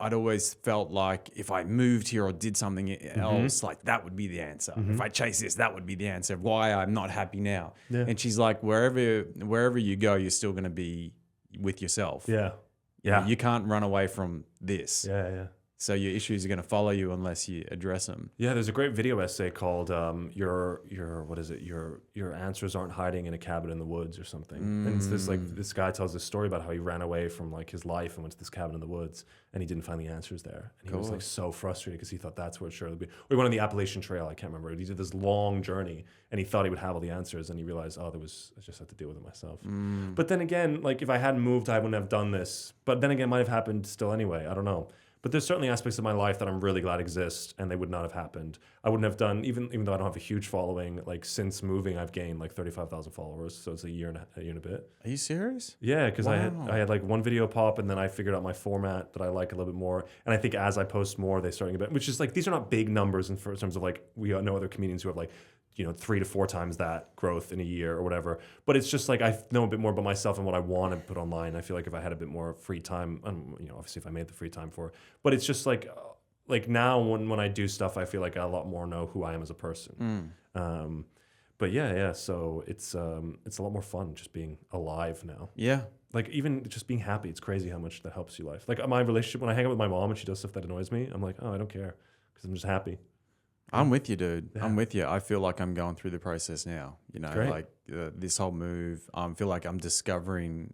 I'd always felt like if I moved here or did something else, like that would be the answer. If I chase this, that would be the answer. Why I'm not happy now. Yeah. And she's like, wherever you go, you're still going to be with yourself. Yeah. Yeah. You can't run away from this. Yeah, yeah. So your issues are going to follow you unless you address them. Yeah, there's a great video essay called "Your answers aren't hiding in a cabin in the woods" or something. And it's this guy tells this story about how he ran away from like his life and went to this cabin in the woods, and he didn't find the answers there, and he was like so frustrated because he thought that's where it should be. Or he went on the Appalachian Trail. I can't remember. He did this long journey, and he thought he would have all the answers, and he realized, I just had to deal with it myself. But then again, like if I hadn't moved, I wouldn't have done this. But then again, it might have happened still anyway. I don't know. But there's certainly aspects of my life that I'm really glad exist, and they would not have happened. I wouldn't have done, even though I don't have a huge following, like since moving, I've gained like 35,000 followers. So it's a year and a bit. Are you serious? Yeah, because I had like one video pop, and then I figured out my format that I like a little bit more. And I think as I post more, they starting a bit, which is like, these are not big numbers in terms of like, we know other comedians who have like, 3 to 4 times that growth in a year or whatever. But it's just like, I know a bit more about myself and what I want to put online. I feel like if I had a bit more free time, obviously if I made the free time for it, but it's just like now when I do stuff, I feel like I a lot more know who I am as a person. But yeah. So it's a lot more fun just being alive now. Yeah. Like even just being happy. It's crazy how much that helps your life. Like my relationship, when I hang out with my mom and she does stuff that annoys me, I'm like, oh, I don't care because I'm just happy. I'm with you, dude. Yeah. I'm with you. I feel like I'm going through the process now. Great. Like this whole move, I feel like I'm discovering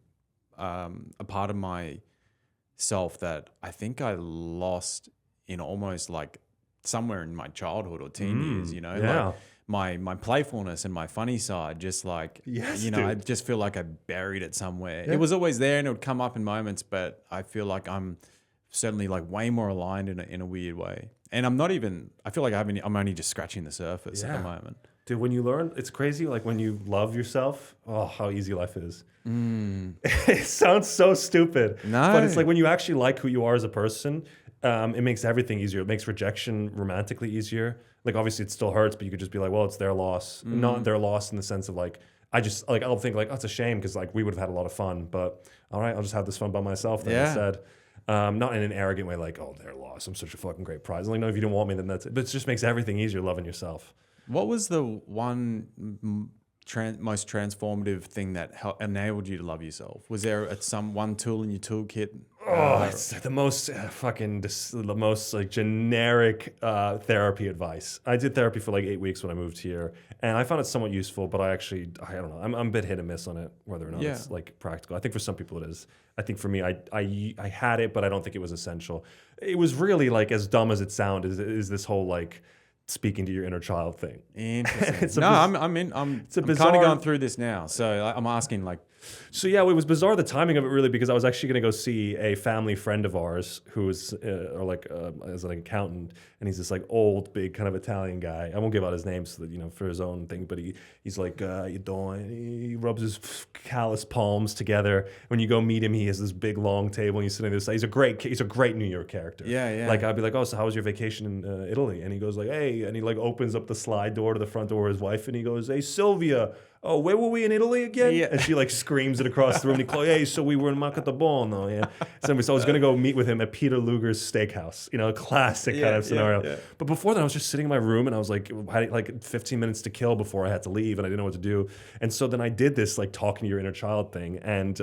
a part of myself that I think I lost in almost like somewhere in my childhood or teen years, Yeah. Like my playfulness and my funny side, just like, dude. I just feel like I buried it somewhere. Yeah. It was always there and it would come up in moments, but I feel like I'm certainly like way more aligned in a weird way. And I feel like I'm only just scratching the surface at the moment. Dude, when you learn, it's crazy. Like when you love yourself, oh, how easy life is. It sounds so stupid. No. But it's like when you actually like who you are as a person, it makes everything easier. It makes rejection romantically easier. Like obviously it still hurts, but you could just be like, well, it's their loss. Not their loss in the sense of like, I'll think like, oh, it's a shame because like we would have had a lot of fun, but all right, I'll just have this fun by myself then instead. Not in an arrogant way, like, oh, they're lost. I'm such a fucking great prize. Like, no, if you don't want me, then that's it. But it just makes everything easier loving yourself. What was the one most transformative thing that enabled you to love yourself? Was there one tool in your toolkit? It's the most the most like generic therapy advice. I did therapy for like 8 weeks when I moved here, and I found it somewhat useful. But I don't know. I'm a bit hit and miss on it, whether or not it's like practical. I think for some people it is. I think for me, I had it, but I don't think it was essential. It was really like as dumb as it sounds. Is this whole like speaking to your inner child thing? Interesting. I'm kind of going through this now, so I'm asking like. So yeah, it was bizarre the timing of it really because I was actually going to go see a family friend of ours who was as an accountant, and he's this like old big kind of Italian guy. I won't give out his name so that for his own thing, but he's like you doing? He rubs his callous palms together. When you go meet him, he has this big long table and he's sitting there. He's a great New York character. Yeah. Like I'd be like, oh, so how was your vacation in Italy? And he goes like, hey, and he like opens up the slide door to the front door of his wife, and he goes, hey, Sylvia. Oh, where were we in Italy again? Yeah. And she like screams it across the room. And he goes, hey, so we were in Macatabono, yeah. So I was going to go meet with him at Peter Luger's steakhouse, a classic kind of scenario. Yeah. But before that, I was just sitting in my room and I was like, had like 15 minutes to kill before I had to leave and I didn't know what to do. And so then I did this like talking to your inner child thing. And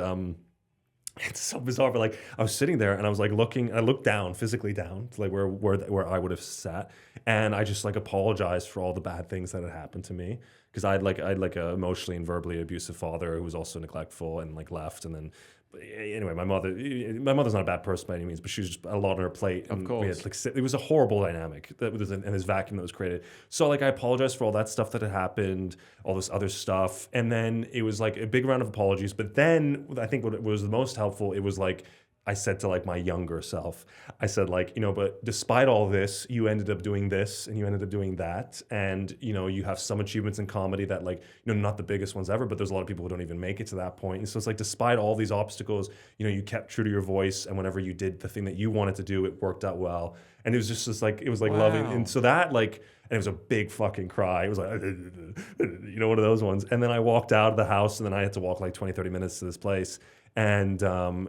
it's so bizarre, but like I was sitting there and I was like I looked down, physically down, to like where I would have sat, and I just like apologized for all the bad things that had happened to me because I'd like a emotionally and verbally abusive father who was also neglectful and like left, and then anyway, my mother's not a bad person by any means, but she was just a lot on her plate. Of course. It was a horrible dynamic and this vacuum that was created. So like I apologized for all that stuff that had happened, all this other stuff. And then it was like a big round of apologies. But then I think what was the most helpful, it was like I said to like my younger self, I said like, but despite all this, you ended up doing this and you ended up doing that. And, you have some achievements in comedy that like, not the biggest ones ever, but there's a lot of people who don't even make it to that point. And so it's like, despite all these obstacles, you kept true to your voice. And whenever you did the thing that you wanted to do, it worked out well. And it was just like, it was like loving. And so that like, and it was a big fucking cry. It was like, one of those ones. And then I walked out of the house and then I had to walk like 20, 30 minutes to this place. And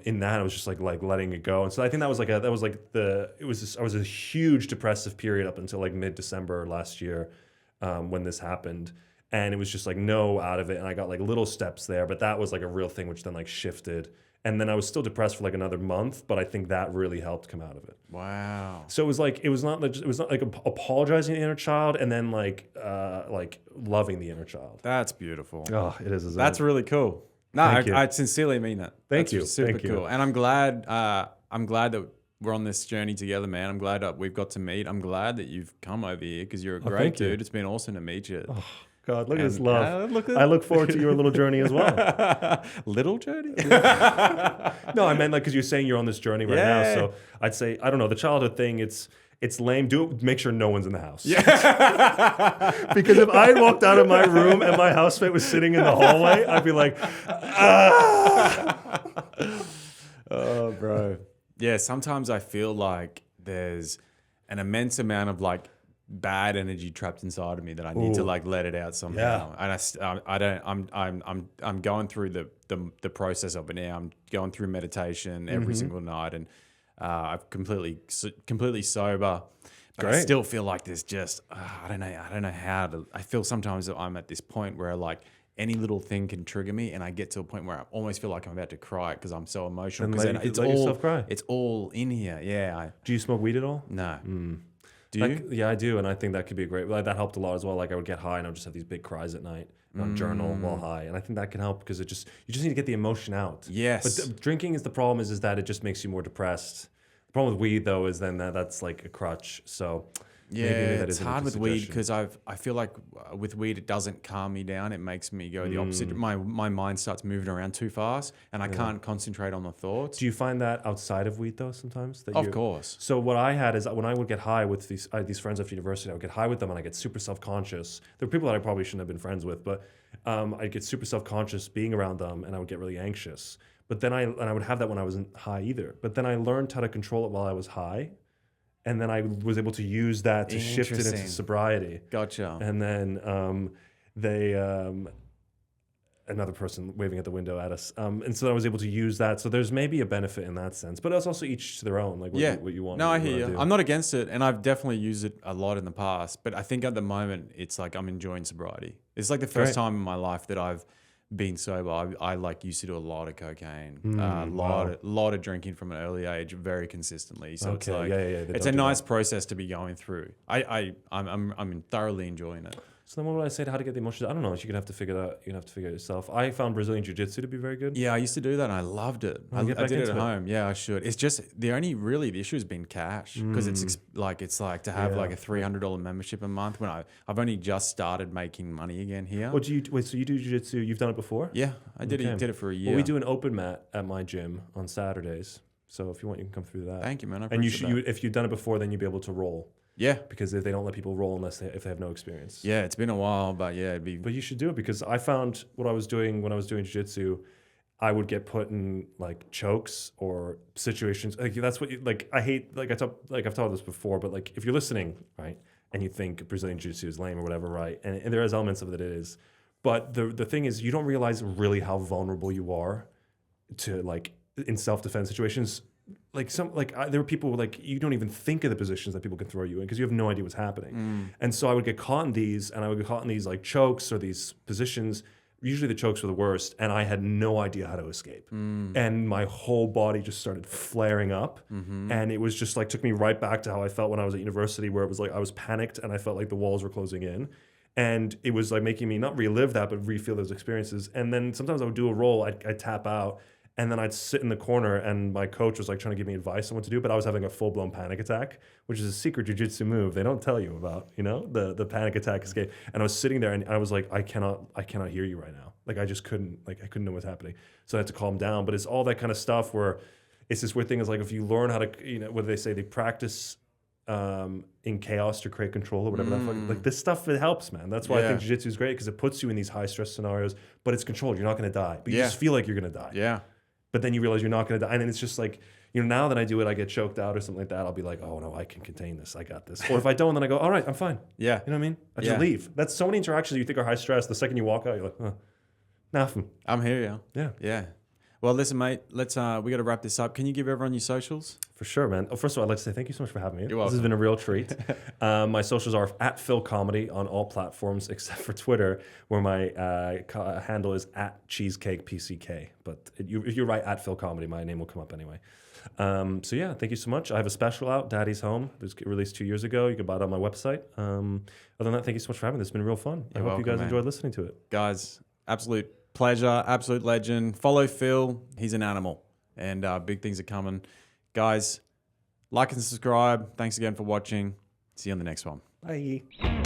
in that, I was just like letting it go. And so I think I was a huge depressive period up until like mid-December last year when this happened. And it was just like no out of it. And I got like little steps there, but that was like a real thing, which then like shifted. And then I was still depressed for like another month, but I think that really helped come out of it. Wow. So it was not like apologizing to the inner child and then like loving the inner child. That's beautiful. Oh, it is. That's really cool. No, I sincerely mean that. Thank you. Super Thank cool. you. And I'm glad that we're on this journey together, man. I'm glad that we've got to meet. I'm glad that you've come over here because you're a great dude. It's been awesome to meet you. Oh, God, look at this love. I look forward to your little journey as well. Little journey? No, I meant like because you're saying you're on this journey right now. So I'd say, I don't know, the childhood thing, it's lame. Do it. Make sure no one's in the house. Yeah. Because if I walked out of my room and my housemate was sitting in the hallway, I'd be like, Oh, bro. Yeah, sometimes I feel like there's an immense amount of like bad energy trapped inside of me that I need to like let it out somehow. Yeah. And I'm going through the process of it now. I'm going through meditation every single night, and I'm completely sober. But I still feel like there's just I don't know how to. I feel sometimes that I'm at this point where like any little thing can trigger me, and I get to a point where I almost feel like I'm about to cry because I'm so emotional. Then let yourself cry. It's all in here. Yeah. Do you smoke weed at all? No. Do you? Yeah, I do, and I think that could be great. Like, that helped a lot as well. Like I would get high and I would just have these big cries at night on journal while high, and I think that can help because you just need to get the emotion out. Yes. But drinking is the problem is that it just makes you more depressed. The problem with weed though is then that's like a crutch. So yeah, maybe that it's hard with weed because I feel like with weed it doesn't calm me down. It makes me go the opposite. My mind starts moving around too fast, and I can't concentrate on the thoughts. Do you find that outside of weed though sometimes? Of course. So what I had is when I would get high with I had these friends after university, I would get high with them and I get super self-conscious. There were people that I probably shouldn't have been friends with, but I'd get super self-conscious being around them and I would get really anxious. But then I would have that when I wasn't high either. But then I learned how to control it while I was high. And then I was able to use that to shift it into sobriety. Gotcha. And then another person waving at the window at us. And so I was able to use that. So there's maybe a benefit in that sense. But it's also each to their own, like what you want. No, I hear you. I'm not against it. And I've definitely used it a lot in the past. But I think at the moment, it's like I'm enjoying sobriety. It's like the first time in my life that I've been sober. I like used to do a lot of cocaine, a lot of drinking from an early age, very consistently. So it's like it's a nice process to be going through. I'm thoroughly enjoying it. So then what would I say to how to get the emotions? I don't know. You're gonna have to figure it out. You're gonna have to figure it yourself. I found Brazilian Jiu-Jitsu to be very good. Yeah, I used to do that and I loved it. I did it at home. Yeah, I should. It's just the issue has been cash because it's like to have like a $300 membership a month when I've only just started making money again here. So you do Jiu-Jitsu? You've done it before? Yeah, I did it for a year. Well, we do an open mat at my gym on Saturdays. So if you want, you can come through that. Thank you, man. I and appreciate that. If you've done it before, then you'd be able to roll. Yeah, because they don't let people roll if they have no experience. Yeah, it's been a while, but yeah, it'd be. But you should do it because I found what I was doing when I was doing jiu-jitsu, I would get put in like chokes or situations. Like that's what I hate. Like I've taught this before, but like if you're listening, right, and you think Brazilian jiu-jitsu is lame or whatever, right, and there is elements of it is, but the thing is you don't realize really how vulnerable you are to like in self-defense situations. There were people like you don't even think of the positions that people can throw you in because you have no idea what's happening. And so I would get caught in these, and I would get caught in these like chokes or these positions. Usually the chokes were the worst, and I had no idea how to escape. And my whole body just started flaring up, and it was just like took me right back to how I felt when I was at university, where it was like I was panicked and I felt like the walls were closing in. And it was like making me not relive that, but re-feel those experiences. And then sometimes I would do a roll, I'd tap out. And then I'd sit in the corner and my coach was like trying to give me advice on what to do, but I was having a full-blown panic attack, which is a secret jiu-jitsu move they don't tell you about, the panic attack escape. And I was sitting there and I was like, I cannot hear you right now. Like I just couldn't know what's happening. So I had to calm down. But it's all that kind of stuff where it's this weird thing is like if you learn how to, what do they say? They practice in chaos to create control or whatever that fucking, like this stuff, it helps, man. That's why I think jiu-jitsu is great, because it puts you in these high stress scenarios, but it's controlled. You're not going to die, but you just feel like you're going to die. Yeah. But then you realize you're not going to die. And then it's just like, now that I do it, I get choked out or something like that. I'll be like, oh no, I can contain this. I got this. Or if I don't, then I go, all right, I'm fine. Yeah. You know what I mean? I just leave. That's so many interactions you think are high stress. The second you walk out, you're like, nothing. I'm here, Yeah. Yeah. Well, listen, mate, we got to wrap this up. Can you give everyone your socials? For sure, man. Oh, first of all, I'd like to say thank you so much for having me. You're welcome. This has been a real treat. My socials are at Phil Comedy on all platforms except for Twitter, where my handle is at CheesecakePCK. But if you write at Phil Comedy, my name will come up anyway. So yeah, thank you so much. I have a special out, Daddy's Home. It was released 2 years ago. You can buy it on my website. Other than that, thank you so much for having me. It's been real fun. I hope you guys enjoyed listening to it. Guys, absolute pleasure, absolute legend. Follow Phil. He's an animal, and big things are coming. Guys, like and subscribe. Thanks again for watching. See you on the next one. Bye.